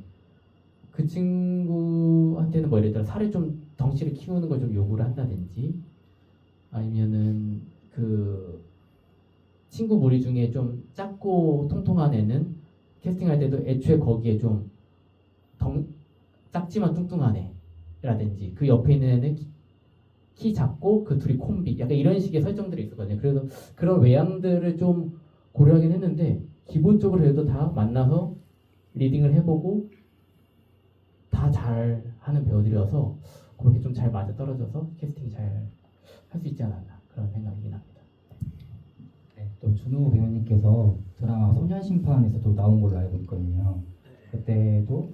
그 친구한테는 뭐 예를 들어 살을 좀 덩치를 키우는 걸 좀 요구를 한다든지 아니면은 그 친구 무리 중에 좀 작고 통통한 애는 캐스팅할 때도 애초에 거기에 좀 작지만 뚱뚱한 애라든지 그 옆에 있는 애는 키 작고 그 둘이 콤비 약간 이런 식의 설정들이 있었거든요. 그래서 그런 외향들을 좀 고려하긴 했는데 기본적으로 그래도 다 만나서 리딩을 해보고 다 잘하는 배우들이어서 그렇게 좀 잘 맞아 떨어져서 캐스팅 잘 할 수 있지 않았나 그런 생각이긴 합니다. 네, 또 준호 배우님께서 드라마 소년심판에서도 나온 걸로 알고 있거든요. 그때도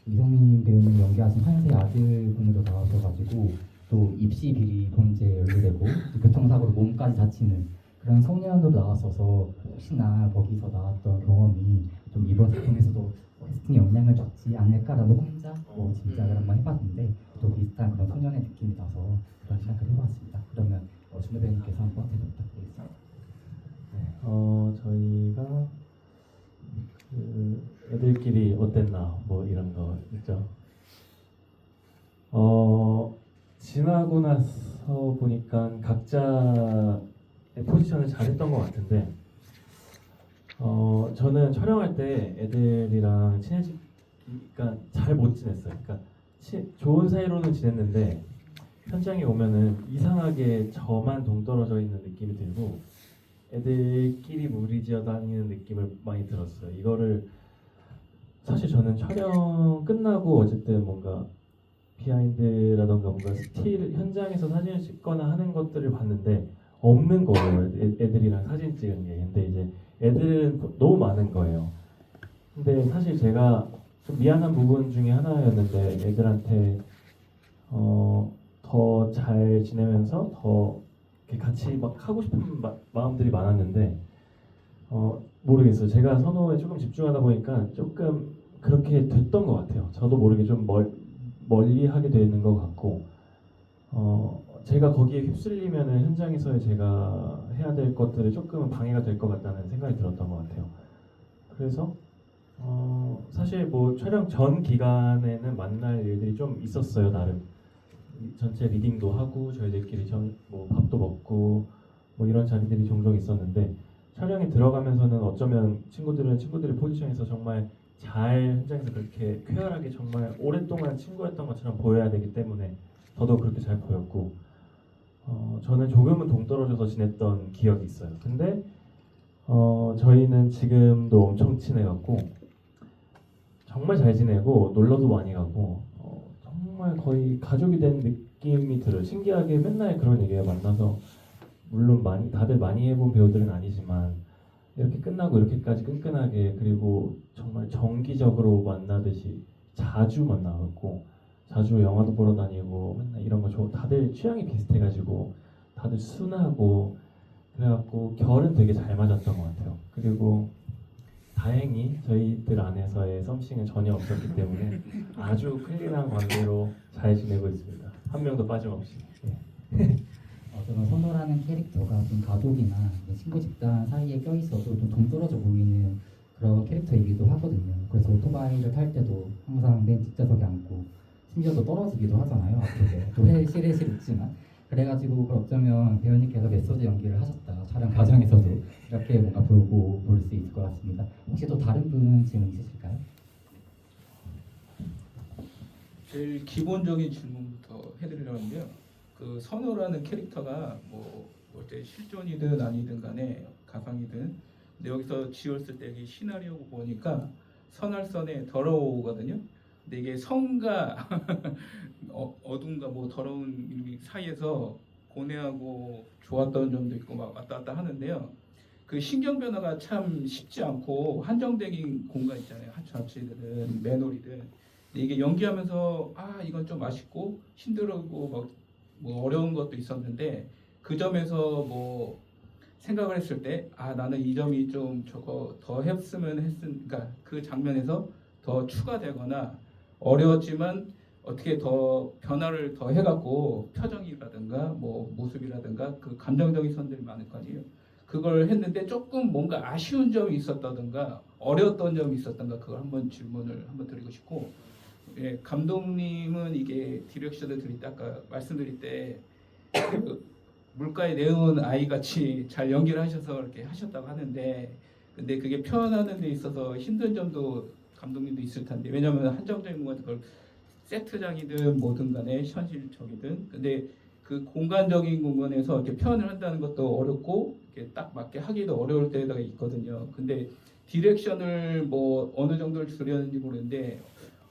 이성민 배우님 연기하신 한세 아들분으로 나오셔가지고 또 입시 비리 범죄에 연루되고 교통사고로 몸까지 다치는 그런 소년으로 나왔어서 혹시나 거기서 나왔던 경험이 좀 이번 작품에서도 캐스팅에 영향을 줬지 않을까라는 혼자 짐작을 한번 해봤는데 또 비슷한 그런 소년의 느낌이 나서 그런 생각을 해봤습니다. 그러면 준호 배우님께서 한번 대답 부탁드리겠습니다. 저희가 그 애들끼리 어땠나 뭐 이런 거 있죠. 지나고 나서 보니까 각자의 포지션을 잘했던 것 같은데 저는 촬영할 때 애들이랑 그러니까 잘 못 지냈어요. 그러니까 좋은 사이로는 지냈는데 현장에 오면은 이상하게 저만 동떨어져 있는 느낌이 들고 애들끼리 무리지어 다니는 느낌을 많이 들었어요. 이거를 사실 저는 촬영 끝나고 어쨌든 뭔가 비하인드라던가 뭔가 스틸 현장에서 사진을 찍거나 하는 것들을 봤는데 없는 거예요. 애들이랑 사진 찍은 게. 근데 이제 애들은 너무 많은 거예요. 근데 사실 제가 좀 미안한 부분 중에 하나였는데 애들한테 더 잘 지내면서 더 이렇게 같이 막 하고 싶은 마음들이 많았는데 모르겠어요. 제가 선호에 조금 집중하다 보니까 조금 그렇게 됐던 것 같아요. 저도 모르게 좀 멀리 하게 되는 것 같고 제가 거기에 휩쓸리면은 현장에서의 제가 해야 될 것들이 조금은 방해가 될 것 같다는 생각이 들었던 것 같아요. 그래서 사실 뭐 촬영 전 기간에는 만날 일들이 좀 있었어요. 나름 전체 리딩도 하고 저희들끼리 뭐 밥도 먹고 뭐 이런 자리들이 종종 있었는데 촬영에 들어가면서는 어쩌면 친구들의 포지션에서 정말 잘 현장에서 그렇게 쾌활하게 정말 오랫동안 친구였던 것처럼 보여야 되기 때문에 저도 그렇게 잘 보였고 저는 조금은 동떨어져서 지냈던 기억이 있어요. 근데 저희는 지금도 엄청 친해갖고 정말 잘 지내고 놀러도 많이 가고 정말 거의 가족이 된 느낌이 들어요. 신기하게 맨날 그런 얘기예요. 만나서 물론 다들 많이 해본 배우들은 아니지만 이렇게 끝나고 이렇게까지 끈끈하게 그리고 정말 정기적으로 만나듯이 자주 만나갖고 자주 영화도 보러 다니고 맨날 이런 거 다들 취향이 비슷해가지고 다들 순하고 그래갖고 결은 되게 잘 맞았던 것 같아요. 그리고 다행히 저희들 안에서의 썸씽은 전혀 없었기 때문에 아주 클린한 관계로 잘 지내고 있습니다. 한 명도 빠짐없이. 네. 저는 선호라는 캐릭터가 좀 가족이나 친구 집단 사이에 껴있어도 좀 동떨어져 보이는 그런 캐릭터이기도 하거든요. 그래서 오토바이를 탈 때도 항상 맨 뒷좌석에 앉고 심지어 또 떨어지기도 하잖아요. 앞쪽에 또 실실 웃지만 그래가지고 어쩌면 배우님께서 메소드 연기를 하셨다 촬영 과정에서도 이렇게 뭔가 보고 볼 수 있을 것 같습니다. 혹시 또 다른 분 질문 있으실까요? 제일 기본적인 질문부터 해드리려는데요. 그 선호라는 캐릭터가 어째 실존이든 아니든 간에 가상이든 근데 여기서 지었을 때 이 시나리오 보니까 선할선에 더러우거든요. 근데 이게 선과 어둠과 더러운 사이에서 고뇌하고 좋았던 점도 있고 막 왔다 갔다 하는데요. 그 신경 변화가 참 쉽지 않고 한정된 공간 있잖아요. 하차치든 매놀이든. 근데 이게 연기하면서 이건 좀 아쉽고 힘들고 뭐 어려운 것도 있었는데 그 점에서 뭐 생각을 했을 때 나는 이 점이 좀 저거 더 했으면 그러니까 그 장면에서 더 추가되거나 어려웠지만 어떻게 더 변화를 더 해갖고 표정이라든가 뭐 모습이라든가 그 감정적인 선들이 많을 거 아니에요. 그걸 했는데 조금 뭔가 아쉬운 점이 있었다든가 어려웠던 점이 있었던가 그걸 한번 질문을 한번 드리고 싶고, 예, 감독님은 이게 디렉션을 드릴 때 아까 말씀드릴 때 그 물가에 내놓은 아이 같이 잘 연기를 하셔서 이렇게 하셨다고 하는데, 근데 그게 표현하는 데 있어서 힘든 점도 감독님도 있을 텐데, 왜냐하면 한정적인 공간 그걸 세트장이든 뭐든 간에 현실적이든, 근데 그 공간적인 공간에서 이렇게 표현을 한다는 것도 어렵고 이렇게 딱 맞게 하기도 어려울 때가 있거든요. 근데 디렉션을 뭐 어느 정도를 주려는지 모르는데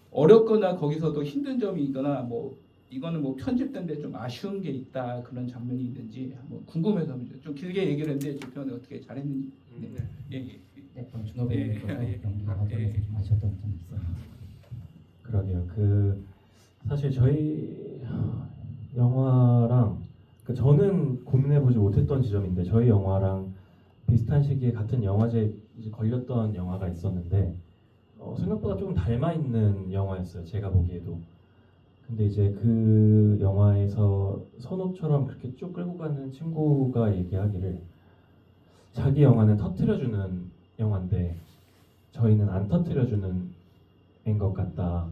어렵거나 거기서도 힘든 점이 있거나 뭐 이거는 뭐 편집된데 좀 아쉬운 게 있다 그런 장면이 있는지 한번 궁금해서 좀 길게 얘기를 했는데 제 표현을 어떻게 잘했는지. 네. 예, 예. 네, 그럼 준호 배우님께서 예. 연기 과정에서 좀 아쉬웠던 점이 있어요. 그러게요. 사실 저희 영화랑 저는 고민해보지 못했던 지점인데 저희 영화랑 비슷한 시기에 같은 영화제에 이제 걸렸던 영화가 있었는데 생각보다 조금 닮아 있는 영화였어요. 제가 보기에도. 근데 이제 그 영화에서 선호처럼 그렇게 쭉 끌고 가는 친구가 얘기하기를 자기 영화는 터트려주는 영화인데 저희는 안 터트려주는 애인 것 같다.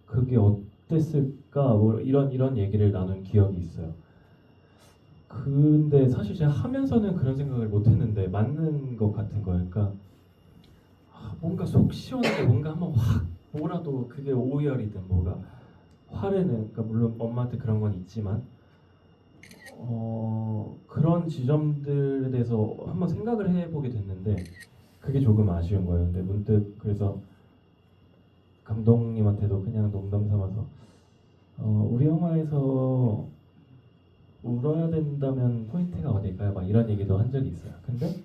그게 어땠을까? 뭐 이런 얘기를 나눈 기억이 있어요. 근데 사실 제가 하면서는 그런 생각을 못했는데 맞는 것 같은 거예요. 그러니까 뭔가 속 시원하게 뭔가 한번 확 뭐라도 그게 오열이든 뭐가 화내는, 그러니까 물론 엄마한테 그런 건 있지만 그런 지점들에 대해서 한번 생각을 해보게 됐는데 그게 조금 아쉬운 거예요. 근데 문득 그래서 감독님한테도 그냥 농담 삼아서 우리 영화에서 울어야 된다면 포인트가 어딜까요? 막 이런 얘기도 한 적이 있어요. 근데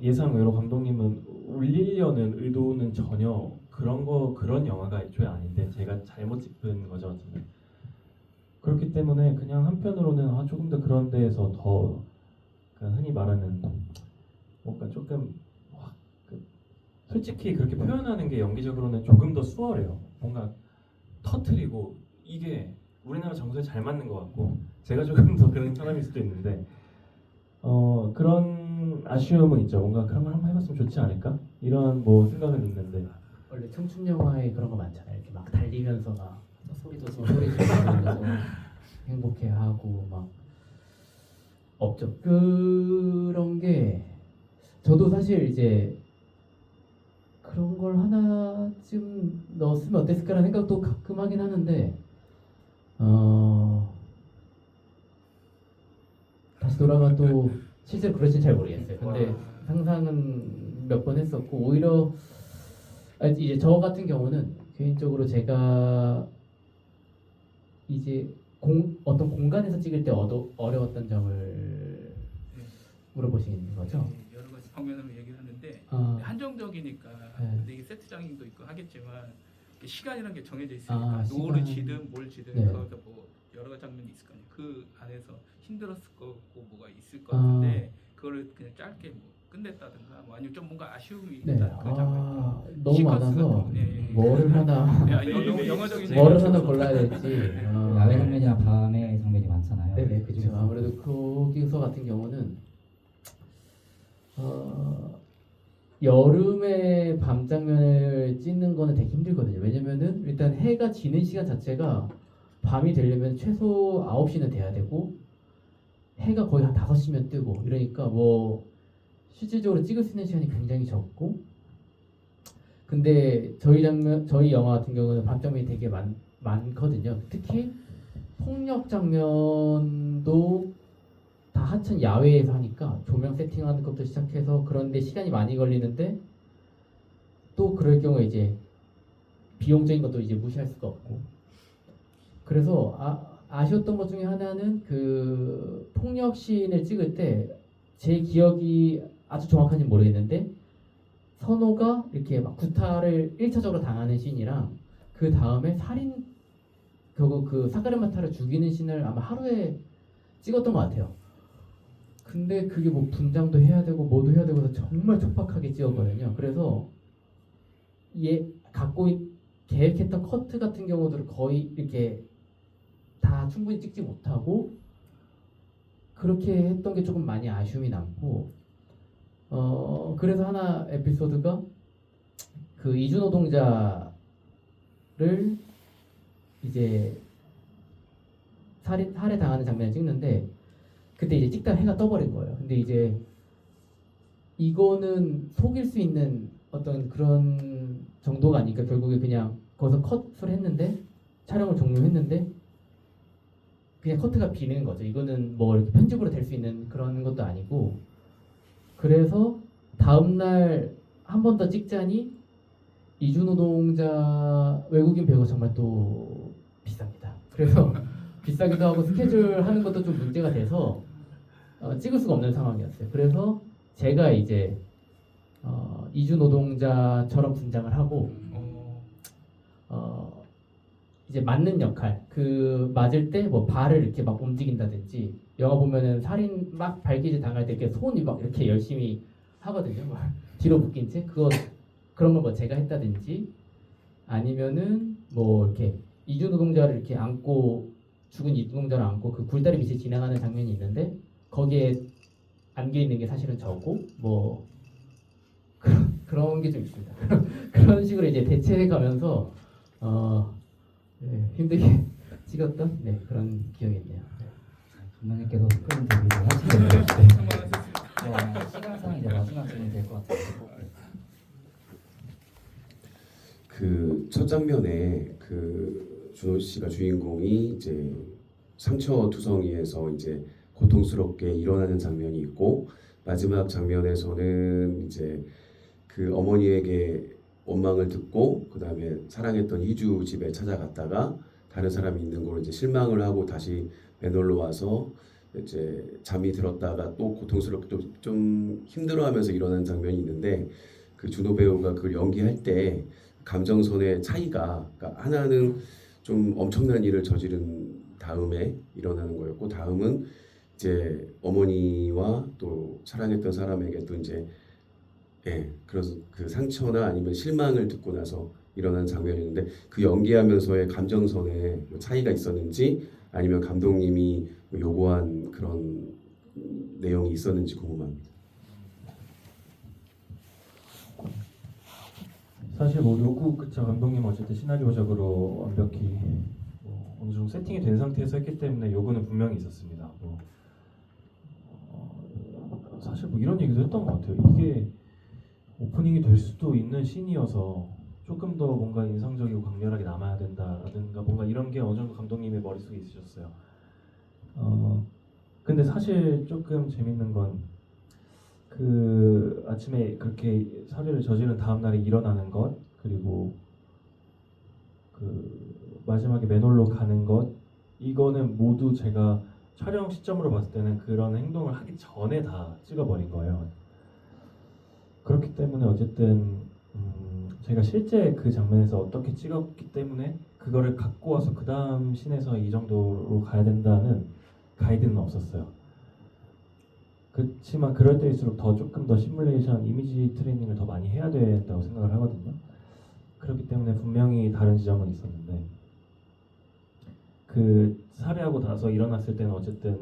예상외로 감독님은 울리려는 의도는 전혀 그런 영화가 애초에 아닌데 제가 잘못 짚은 거죠. 어쩌면. 그렇기 때문에 그냥 한편으로는 조금 더 그런 데에서 더 그러니까 흔히 말하는 뭔가 조금 솔직히 그렇게 표현하는 게 연기적으로는 조금 더 수월해요. 뭔가 터트리고 이게 우리나라 정서에 잘 맞는 것 같고 제가 조금 더 그런 사람일 수도 있는데 그런 아쉬움은 있죠. 뭔가 그런 걸 한번 해봤으면 좋지 않을까? 이런 뭐 생각은 있는데 원래 청춘 영화에 그런 거 많잖아요. 이렇게 막 달리면서 막 소리 지르면서 행복해하고 막 없죠. 그런 게 저도 사실 이제 그런 걸 하나쯤 넣었으면 어땠을까라는 생각도 가끔 하긴 하는데 다시 돌아가 또 실제로 그럴지는 잘 모르겠어요. 근데 상상은 몇 번 했었고 오히려 이제 저 같은 경우는 개인적으로 제가 이제 어떤 공간에서 찍을 때 어려웠던 점을 물어보시는 거죠? 네, 여러 가지 방면으로 얘기를 하는데 아, 한정적이니까 네. 근데 이게 세트장도 있고 하겠지만 시간이라는 게 정해져 있으니까 시간. 노를 지든 뭘 지든 네. 거기서 뭐 여러 가지 장면이 있을 거 아니에요. 그 안에서 힘들었을 거고 뭐가 있을 것 같은데 그거를 그냥 짧게 뭐 끝냈다든가 뭐 아니면 좀 뭔가 아쉬움이 네. 있다 그 장면. 너무 시퀀스 많아서 같은 거. 예. 뭐를 하나 야, 너무 영화적인 뭐를 얘기를 하나 골라야 될지. 야외 장면이나 밤의 장면이 많잖아요. 네네 그렇죠. 아무래도 거기서 같은 경우는 여름에 밤 장면을 찍는 거는 되게 힘들거든요. 왜냐면은 일단 해가 지는 시간 자체가 밤이 되려면 최소 9시는 돼야 되고 해가 거의 한 5시면 뜨고 이러니까 뭐 실질적으로 찍을 수 있는 시간이 굉장히 적고 근데 저희 영화 같은 경우는 밤 장면이 되게 많거든요. 특히 폭력 장면도 다 하천 야외에서 하니까 조명 세팅하는 것부터 시작해서 그런데 시간이 많이 걸리는데 또 그럴 경우에 이제 비용적인 것도 이제 무시할 수가 없고 그래서 아쉬웠던 것 중에 하나는 그 폭력 씬을 찍을 때 제 기억이 아주 정확한지는 모르겠는데 선호가 이렇게 막 구타를 1차적으로 당하는 씬이랑 그 다음에 살인 그 사카르마타를 죽이는 씬을 아마 하루에 찍었던 것 같아요. 근데 그게 뭐 분장도 해야 되고 뭐도 해야 되고 해서 정말 촉박하게 찍었거든요. 그래서 얘 계획했던 커트 같은 경우들을 거의 이렇게 다 충분히 찍지 못하고 그렇게 했던 게 조금 많이 아쉬움이 남고 그래서 하나 에피소드가 그 이주노동자를 이제 살해 당하는 장면을 찍는데 그때 이제 찍다가 해가 떠버린 거예요. 근데 이제 이거는 속일 수 있는 어떤 그런 정도가 아니니까 결국에 그냥 거기서 컷을 했는데 촬영을 종료했는데 그냥 커트가 비는 거죠. 이거는 뭐 이렇게 편집으로 될 수 있는 그런 것도 아니고 그래서 다음날 한 번 더 찍자니 이주노동자 외국인 배우가 정말 또 비쌉니다. 그래서 비싸기도 하고 스케줄 하는 것도 좀 문제가 돼서 찍을 수가 없는 상황이었어요. 그래서 제가 이제 이주노동자처럼 분장을 하고 이제 맞는 역할 그 맞을 때 뭐 발을 이렇게 막 움직인다든지 영화 보면은 살인 막 발기질 당할 때 이렇게 손이 막 이렇게 열심히 하거든요. 막 뒤로 묶인 채 그런 걸 뭐 제가 했다든지 아니면은 뭐 이렇게 이주노동자를 이렇게 안고 죽은 이주노동자를 안고 그 굴다리 밑에 지나가는 장면이 있는데 거기에 안겨 있는 게 사실은 저고 뭐 그런 게 좀 있습니다. 그런 식으로 이제 대체해 가면서 네, 힘들게 찍었던 그런 기억이 있네요. 감독님께서 스크린 데뷔를 하시는데 시간상 이제 마지막 질문이 될 것 같아요. 그 첫 장면에 그 준호 씨가 주인공이 이제 상처투성이에서 이제 고통스럽게 일어나는 장면이 있고 마지막 장면에서는 이제 그 어머니에게 원망을 듣고 그 다음에 사랑했던 이주 집에 찾아갔다가 다른 사람이 있는 걸 이제 실망을 하고 다시 맨홀로 와서 이제 잠이 들었다가 또 고통스럽게 좀 힘들어하면서 일어나는 장면이 있는데 그 준호 배우가 그걸 연기할 때 감정선의 차이가 그러니까 하나는 좀 엄청난 일을 저지른 다음에 일어나는 거였고 다음은 이제 어머니와 또 사랑했던 사람에게 또 이제 그래서 그 상처나 아니면 실망을 듣고 나서 일어난 장면이었는데 그 연기하면서의 감정선에 뭐 차이가 있었는지 아니면 감독님이 요구한 그런 내용이 있었는지 궁금합니다. 사실 뭐 요구 그쵸 감독님 어쨌든 시나리오적으로 완벽히 뭐 어느 정도 세팅이 된 상태에서 했기 때문에 요구는 분명히 있었습니다. 뭐 사실 뭐 이런 얘기도 했던 것 같아요. 이게 오프닝이 될 수도 있는 씬이어서 조금 더 뭔가 인상적이고 강렬하게 남아야 된다라든가 뭔가 이런 게 어느 정도 감독님의 머릿속에 있으셨어요. 근데 사실 조금 재밌는 건 그 아침에 그렇게 살해를 저지른 다음 날에 일어나는 것 그리고 그 마지막에 맨홀로 가는 것 이거는 모두 제가 촬영 시점으로 봤을 때는 그런 행동을 하기 전에 다 찍어버린 거예요. 그렇기 때문에 어쨌든 제가 실제 그 장면에서 어떻게 찍었기 때문에 그거를 갖고 와서 그 다음 씬에서 이 정도로 가야 된다는 가이드는 없었어요. 그렇지만 그럴 때일수록 조금 더 시뮬레이션 이미지 트레이닝을 더 많이 해야 된다고 생각을 하거든요. 그렇기 때문에 분명히 다른 지점은 있었는데 그 살해하고 나서 일어났을 때는 어쨌든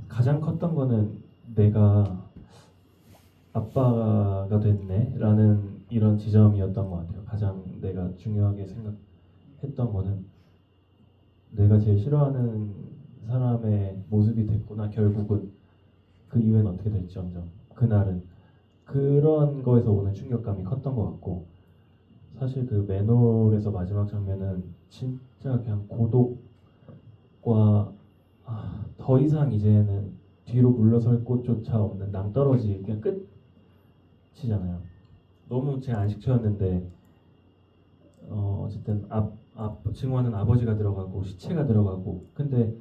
가장 컸던 거는 내가 아빠가 됐네 라는 이런 지점이었던 것 같아요. 가장 내가 중요하게 생각했던 거는 내가 제일 싫어하는 사람의 모습이 됐구나. 결국은 그 이후엔 어떻게 될지언정 그날은 그런 거에서 오는 충격감이 컸던 것 같고 사실 그 맨홀에서 마지막 장면은 진짜 그냥 고독과 더 이상 이제는 뒤로 물러설 곳조차 없는 낭떠러지 그냥 끝이잖아요. 너무 제 안식처였는데 어쨌든 증언은 아버지가 들어가고 시체가 들어가고 근데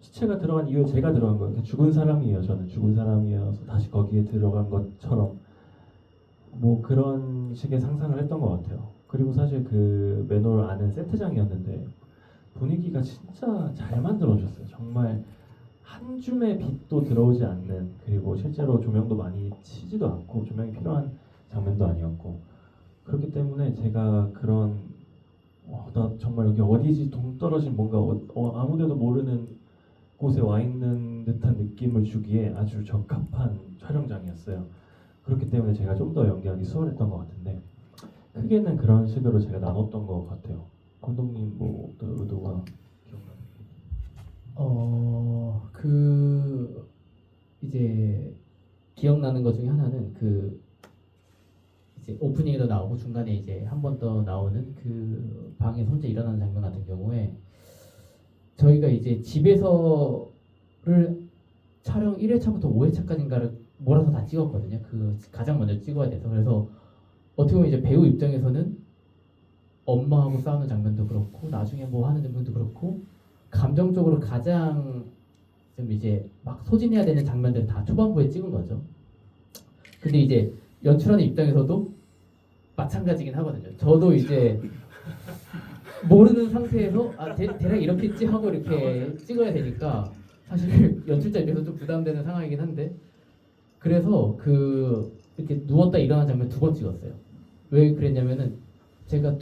시체가 들어간 이유에 제가 들어간 거예요. 그냥 죽은 사람이에요. 저는 죽은 사람이어서 다시 거기에 들어간 것처럼 뭐 그런 식의 상상을 했던 것 같아요. 그리고 사실 그 맨홀 안은 세트장이었는데 분위기가 진짜 잘 만들어졌어요. 정말 한 줌의 빛도 들어오지 않는, 그리고 실제로 조명도 많이 치지도 않고 조명이 필요한 장면도 아니었고, 그렇기 때문에 제가 그런 나 정말 여기 어디지 동떨어진 뭔가 아무데도 모르는 곳에 와 있는 듯한 느낌을 주기에 아주 적합한 촬영장이었어요. 그렇기 때문에 제가 좀 더 연기하기 수월했던 것 같은데, 크게는 그런 식으로 제가 나눴던 것 같아요. 감독님 뭐 어떤 의도가 기억나요? 그 이제 기억나는 것 중에 하나는 그 이제 오프닝에도 나오고 중간에 이제 한 번 더 나오는 그 방에 혼자 일어나는 장면 같은 경우에 저희가 이제 집에서를 촬영 1회차부터 5회차까지인가를 몰아서 다 찍었거든요. 그 가장 먼저 찍어야 돼서. 그래서 어떻게 보면 이제 배우 입장에서는 엄마하고 싸우는 장면도 그렇고 나중에 뭐 하는 장면도 그렇고 감정적으로 가장 좀 이제 막 소진해야 되는 장면들을 다 초반부에 찍은 거죠. 근데 이제 연출하는 입장에서도 마찬가지긴 하거든요. 저도 이제 모르는 상태에서 대략 이렇겠지 하고 이렇게 찍어야 되니까 사실 연출자 입장에서 좀 부담되는 상황이긴 한데, 그래서 그 이렇게 누웠다 일어난 장면 2번 찍었어요. 왜 그랬냐면은 제가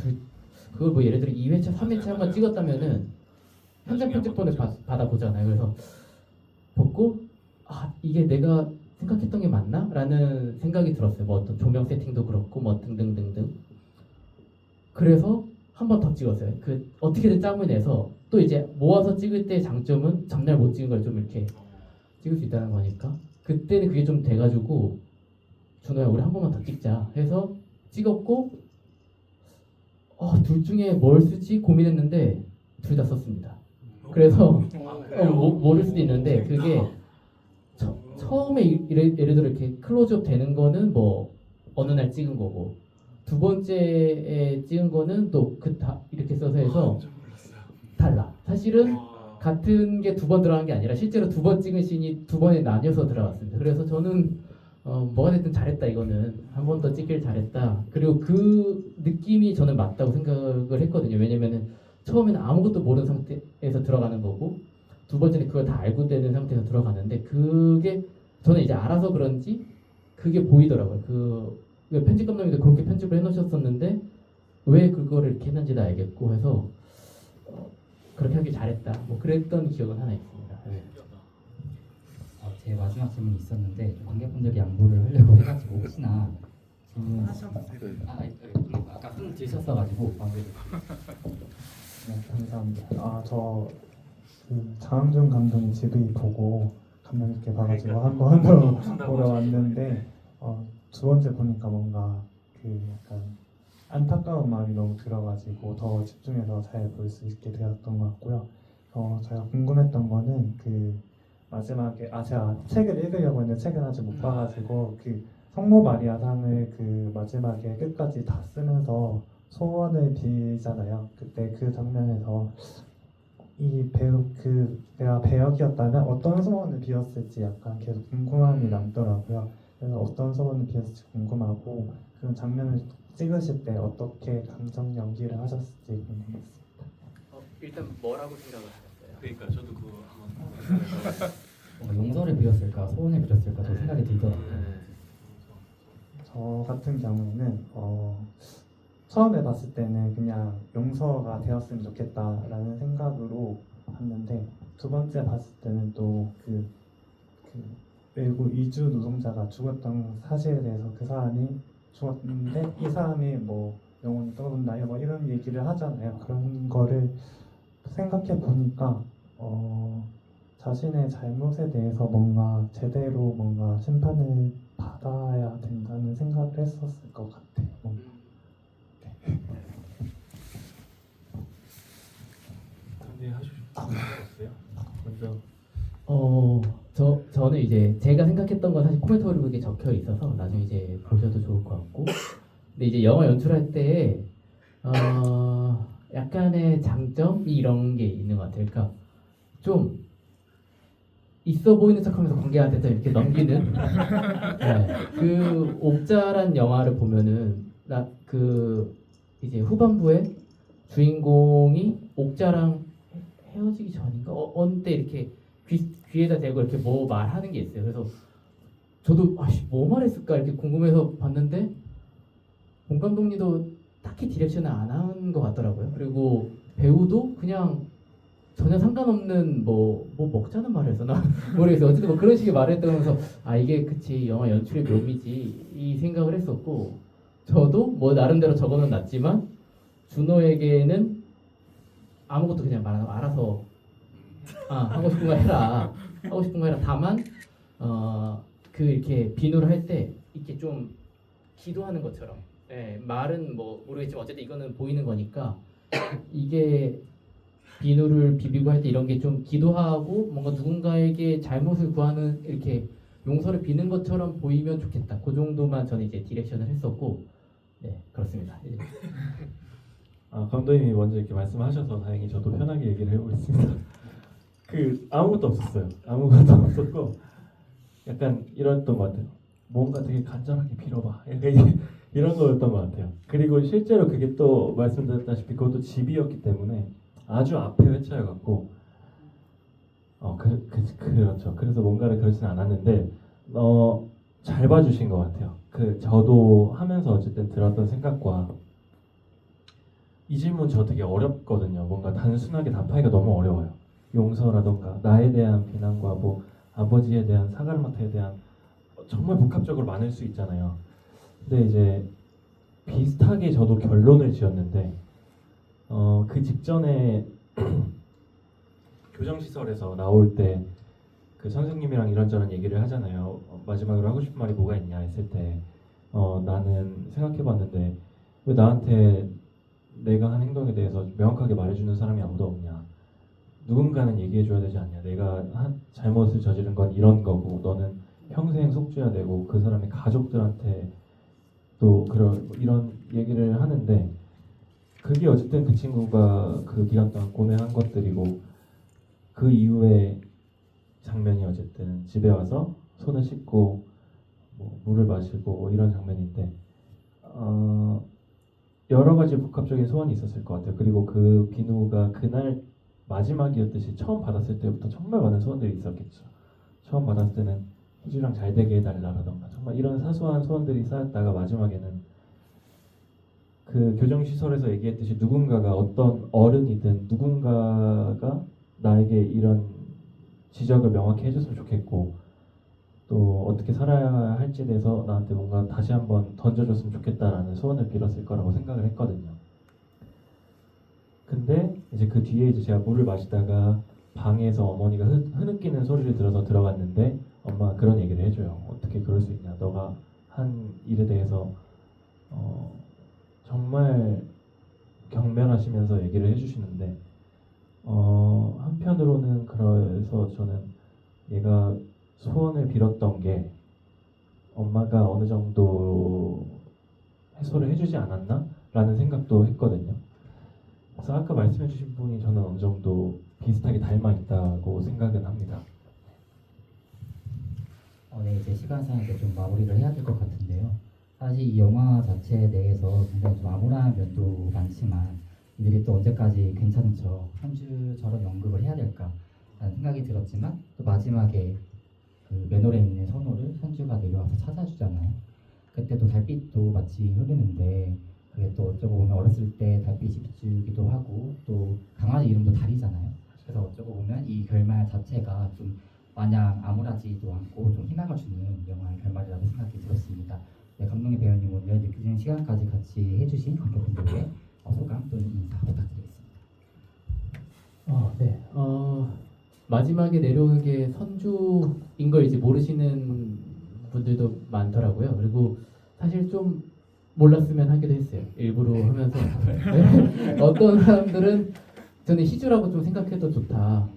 그걸 뭐 예를 들어 2회차, 3회차 한번 찍었다면은 현장 편집본을 받아보잖아요. 그래서 보고 이게 내가 생각했던 게 맞나? 라는 생각이 들었어요. 뭐 어떤 조명 세팅도 그렇고 뭐 등등등등. 그래서 한 번 더 찍었어요. 그 어떻게든 짬을 내서 또 이제 모아서 찍을 때 장점은 전날 못 찍은 걸 좀 이렇게 찍을 수 있다는 거니까 그때는 그게 좀 돼가지고 준호야 우리 한 번만 더 찍자 해서 찍었고 둘 중에 뭘 쓰지 고민했는데 둘 다 썼습니다. 그래서 모를 수도 있는데 그게 처음에 예를 들어 이렇게 클로즈업 되는 거는 뭐 어느 날 찍은 거고 두 번째에 찍은 거는 또 이렇게 써서 해서 달라. 사실은 같은 게 2번 들어간 게 아니라 실제로 2번 찍은 씬이 2번에 나뉘어서 들어갔습니다. 그래서 저는 뭐가 됐든 잘했다. 이거는 한 번 더 찍길 잘했다. 그리고 그 느낌이 저는 맞다고 생각을 했거든요. 왜냐면은 처음에는 아무것도 모르는 상태에서 들어가는 거고 두 번째는 그걸 다 알고 되는 상태에서 들어가는데 그게 저는 이제 알아서 그런지 그게 보이더라고요. 왜 편집 감독님도 그렇게 편집을 해놓으셨었는데 왜 그거를 이렇게 했는지도 알겠고 해서 그렇게 하길 잘했다. 뭐 그랬던 기억은 하나 있습니다. 네. 제 마지막 질문이 있었는데 관객분들께 양보를 하려고 해가지고 혹시나 질문 아까 손 드셨어가지고 네, 감사합니다. 저 장항준 감독님 GV 보고 감명 깊게 봐가지고 한 번 더 보러 왔는데 2번째 보니까 뭔가 약간 안타까운 마음이 너무 들어가지고 더 집중해서 잘 볼 수 있게 되었던 것 같고요. 제가 궁금했던 거는 마지막에 제가 책을 읽으려고 했는데 책은 아직 못 봐가지고 성모 마리아상을 마지막에 끝까지 다 쓰면서 소원을 비잖아요. 그때 그 장면에서 이 배우 내가 배역이었다면 어떤 소원을 비었을지 약간 계속 궁금함이 남더라고요. 그래서 어떤 소원을 비었을지 궁금하고 그 장면을 찍으실 때 어떻게 감정 연기를 하셨을지 궁금했습니다. 일단 뭐라고 생각을 하셨어요? 그러니까 저도 그거 한번 용서를 빌었을까 소원을 빌었을까 또 생각이 들더라고요. 저 같은 경우에는 처음에 봤을 때는 그냥 용서가 되었으면 좋겠다라는 생각으로 봤는데 두 번째 봤을 때는 또 외국 이주 노동자가 죽었던 사실에 대해서 그 사람이 죽었는데 이 사람이 뭐 영혼이 떠오른다요 뭐 이런 얘기를 하잖아요. 그런 거를 생각해 보니까 자신의 잘못에 대해서 뭔가 제대로 뭔가 심판을 받아야 된다는 생각을 했었을 것 같아요. 하셨어요? 먼저 저는 이제 제가 생각했던 건 사실 코멘터리북에 적혀 있어서 나중에 이제 보셔도 좋을 것 같고, 근데 이제 영화 연출할 때 약간의 장점이 이런 게 있는 것 같아요. 그러니까 좀 있어 보이는 척하면서 관객한테 좀 이렇게 넘기는 네. 그 옥자란 영화를 보면은 이제 후반부에 주인공이 옥자랑 헤어지기 전인가 어느 때 이렇게 귀에다 대고 이렇게 뭐 말하는 게 있어요. 그래서 저도 아씨 뭐 말했을까 이렇게 궁금해서 봤는데 본 감독님도 딱히 디렉션을 안 한 것 같더라고요. 그리고 배우도 그냥 전혀 상관없는 뭐 먹자는 말을 했었나 모르겠어요. 어쨌든 뭐 그런 식의 말을 했다면서 아 이게 그치 영화 연출의 묘미지 이 생각을 했었고 저도 뭐 나름대로 적어는 놨지만 준호에게는 아무것도 그냥 말 안 하고 알아서 하고 싶은 거 해라 하고 싶은 거 해라. 다만 그 이렇게 비누를 할 때 이렇게 좀 기도하는 것처럼 말은 뭐 모르겠지만 어쨌든 이거는 보이는 거니까 이게 비누를 비비고 할 때 이런 게 좀 기도하고 뭔가 누군가에게 잘못을 구하는 이렇게 용서를 비는 것처럼 보이면 좋겠다. 그 정도만 저는 이제 디렉션을 했었고 네 그렇습니다. 감독님이 먼저 이렇게 말씀하셔서 다행히 저도 편하게 얘기를 해보겠습니다. 아무것도 없었어요. 아무것도 없었고 약간 이랬던 것 같아요. 뭔가 되게 간절하게 빌어봐. 약간 이런 거였던 것 같아요. 그리고 실제로 그게 또 말씀드렸다시피 그것도 집이었기 때문에 아주 앞에 회차여갖고 그렇죠. 그래서 뭔가를 그러진 않았는데 잘 봐주신 것 같아요. 저도 하면서 어쨌든 들었던 생각과 이 질문 저 되게 어렵거든요. 뭔가 단순하게 답하기가 너무 어려워요. 용서라던가 나에 대한 비난과 뭐 아버지에 대한 사가르마타에 대한 정말 복합적으로 많을 수 있잖아요. 근데 이제 비슷하게 저도 결론을 지었는데 그 직전에 교정시설에서 나올 때 그 선생님이랑 이런저런 얘기를 하잖아요. 마지막으로 하고 싶은 말이 뭐가 있냐 했을 때 나는 생각해봤는데 왜 나한테 내가 한 행동에 대해서 명확하게 말해주는 사람이 아무도 없냐. 누군가는 얘기해줘야 되지 않냐. 내가 한 잘못을 저지른 건 이런 거고 너는 평생 속죄야 되고 그 사람의 가족들한테 또 이런 얘기를 하는데 그게 어쨌든 그 친구가 그 기간 동안 고뇌한 것들이고 그 이후에 장면이 어쨌든 집에 와서 손을 씻고 뭐 물을 마시고 뭐 이런 장면인데 여러 가지 복합적인 소원이 있었을 것 같아요. 그리고 그 비누가 그날 마지막이었듯이 처음 받았을 때부터 정말 많은 소원들이 있었겠죠. 처음 받았을 때는 희주랑 잘 되게 해달라라던가 정말 이런 사소한 소원들이 쌓였다가 마지막에는 그 교정시설에서 얘기했듯이 누군가가 어떤 어른이든 누군가가 나에게 이런 지적을 명확히 해줬으면 좋겠고 또 어떻게 살아야 할지에 대해서 나한테 뭔가 다시 한번 던져줬으면 좋겠다라는 소원을 빌었을 거라고 생각을 했거든요. 근데 이제 그 뒤에 이제 제가 물을 마시다가 방에서 어머니가 흐느끼는 소리를 들어서 들어갔는데 엄마가 그런 얘기를 해줘요. 어떻게 그럴 수 있냐. 너가 한 일에 대해서 정말 경멸하시면서 얘기를 해주시는데 한편으로는 그래서 저는 얘가 소원을 빌었던 게 엄마가 어느 정도 해소를 해주지 않았나? 라는 생각도 했거든요. 그래서 아까 말씀해주신 분이 저는 어느 정도 비슷하게 닮아 있다고 생각은 합니다. 네, 이제 시간상 이제 좀 마무리를 해야 될 것 같은데요. 사실 이 영화 자체 내에서 굉장히 좀 암울한 면도 많지만 이들이 또 언제까지 괜찮은 척 현주처럼 연극을 해야 될까 라는 생각이 들었지만 또 마지막에 그 맨홀에 있는 선호를 현주가 내려와서 찾아주잖아요. 그때 또 달빛도 마치 흐르는데 그게 또 어쩌고 보면 어렸을 때 달빛이 비추기도 하고 또 강아지 이름도 달이잖아요. 그래서 어쩌고 보면 이 결말 자체가 좀 마냥 암울하지도 않고 좀 희망을 주는 영화의 결말이라고 생각이 들었습니다. 네, 감독님 배우님 오늘 느끼는 시간까지 같이 해주신 관객분들께 소감 또는 인사 부탁드리겠습니다. 네. 마지막에 내려오는 게 선주인 걸 이제 모르시는 분들도 많더라고요. 그리고 사실 좀 몰랐으면 하기도 했어요. 일부러 하면서 네. 어떤 사람들은 저는 희주라고 좀 생각해도 좋다.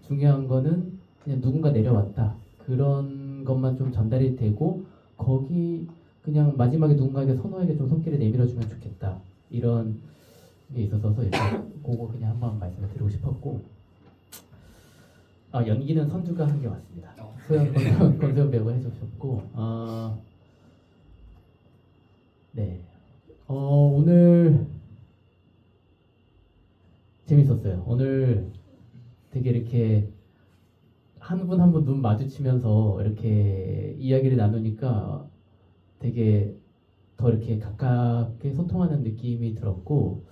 중요한 거는 그냥 누군가 내려왔다. 그런 것만 좀 전달이 되고 거기 그냥 마지막에 누군가에게 선호에게 좀 손길을 내밀어주면 좋겠다. 이런 게 있어서 이렇게 그거 그냥 한번 말씀을 드리고 싶었고 연기는 선주가 한 게 맞습니다. 소연 권소연 배우가 해주셨고 네 오늘 재밌었어요. 오늘 되게 이렇게 한 분 한 분 눈 마주치면서 이렇게 이야기를 나누니까 되게 더 이렇게 가깝게 소통하는 느낌이 들었고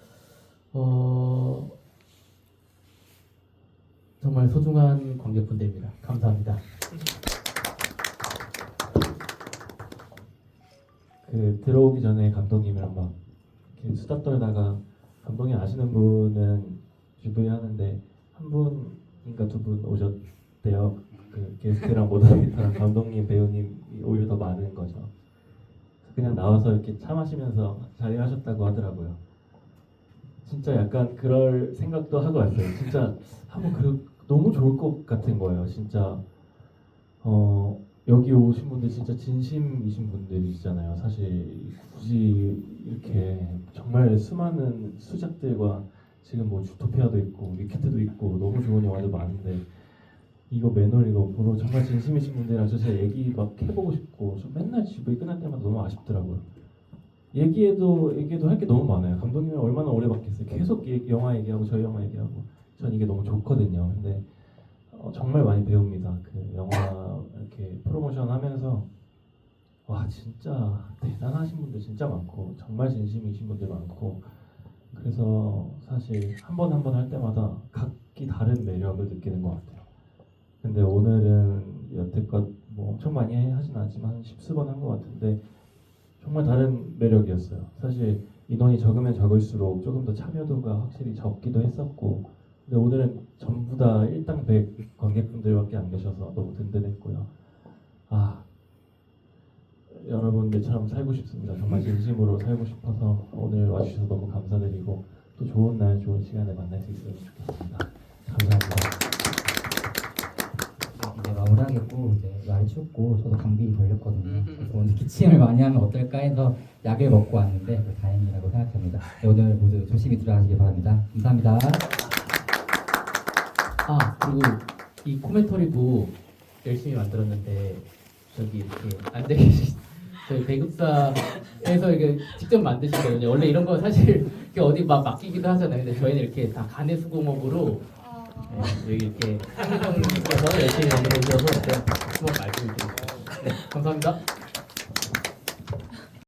정말 소중한 관객분들입니다. 감사합니다. 그 들어오기 전에 감독님이랑 막 이렇게 수다 떨다가 감독님 아시는 분은 주부에 하는데 한 분인가 두 분 오셨대요. 그 게스트랑 모더레이터랑 감독님 배우님이 오히려 더 많은 거죠. 그냥 나와서 이렇게 차 마시면서 자리하셨다고 하더라고요. 진짜 약간 그럴 생각도 하고 왔어요. 진짜 한번 너무 좋을 것 같은 거예요. 진짜 여기 오신 분들 진짜 진심이신 분들이시잖아요. 사실 굳이 이렇게 정말 수많은 수작들과 지금 뭐 주토피아도 있고 위키트도 있고 너무 좋은 영화도 많은데 이거 맨홀 이거 보러 정말 진심이신 분들이랑 진짜 얘기 막 해보고 싶고 저 맨날 GV 끝날 때마다 너무 아쉽더라고요. 얘기도 할 게 너무 많아요. 감독님이 얼마나 오래 봤겠어요. 계속 영화 얘기하고 저희 영화 얘기하고 전 이게 너무 좋거든요. 근데 정말 많이 배웁니다. 그 영화 이렇게 프로모션 하면서 와 진짜 대단하신 분들 진짜 많고 정말 진심이신 분들 많고 그래서 사실 한 번 한 번 할 때마다 각기 다른 매력을 느끼는 것 같아요. 근데 오늘은 여태껏 뭐 엄청 많이 하진 않지만 한 10수번 한 것 같은데 정말 다른 매력이었어요. 사실 인원이 적으면 적을수록 조금 더 참여도가 확실히 적기도 했었고 근데 오늘은 전부 다 일당백 관객분들밖에 안 계셔서 너무 든든했고요. 여러분들처럼 살고 싶습니다. 정말 진심으로 살고 싶어서 오늘 와주셔서 너무 감사드리고 또 좋은 날 좋은 시간에 만날 수 있으면 좋겠습니다. 감사합니다. 이제 마무리하겠고 이제 날이 춥고 저도 감기 걸렸거든요. 그래서 오늘 기침을 많이 하면 어떨까 해서 약을 먹고 왔는데 다행이라고 생각합니다. 네, 오늘 모두 조심히 들어가시기 바랍니다. 감사합니다. 그리고 이 코멘터리도 열심히 만들었는데 저기 이렇게 앉아 계신 저희 배급사에서 이게 직접 만드시거든요. 원래 이런 거 사실 이렇게 어디 막 맡기기도 하잖아요. 근데 저희는 이렇게 다 간의 수공업으로 여기 이렇게 한정님께서 열심히 만들어 주셔서 제가 한번 말씀을 드리겠습니다. 네, 감사합니다.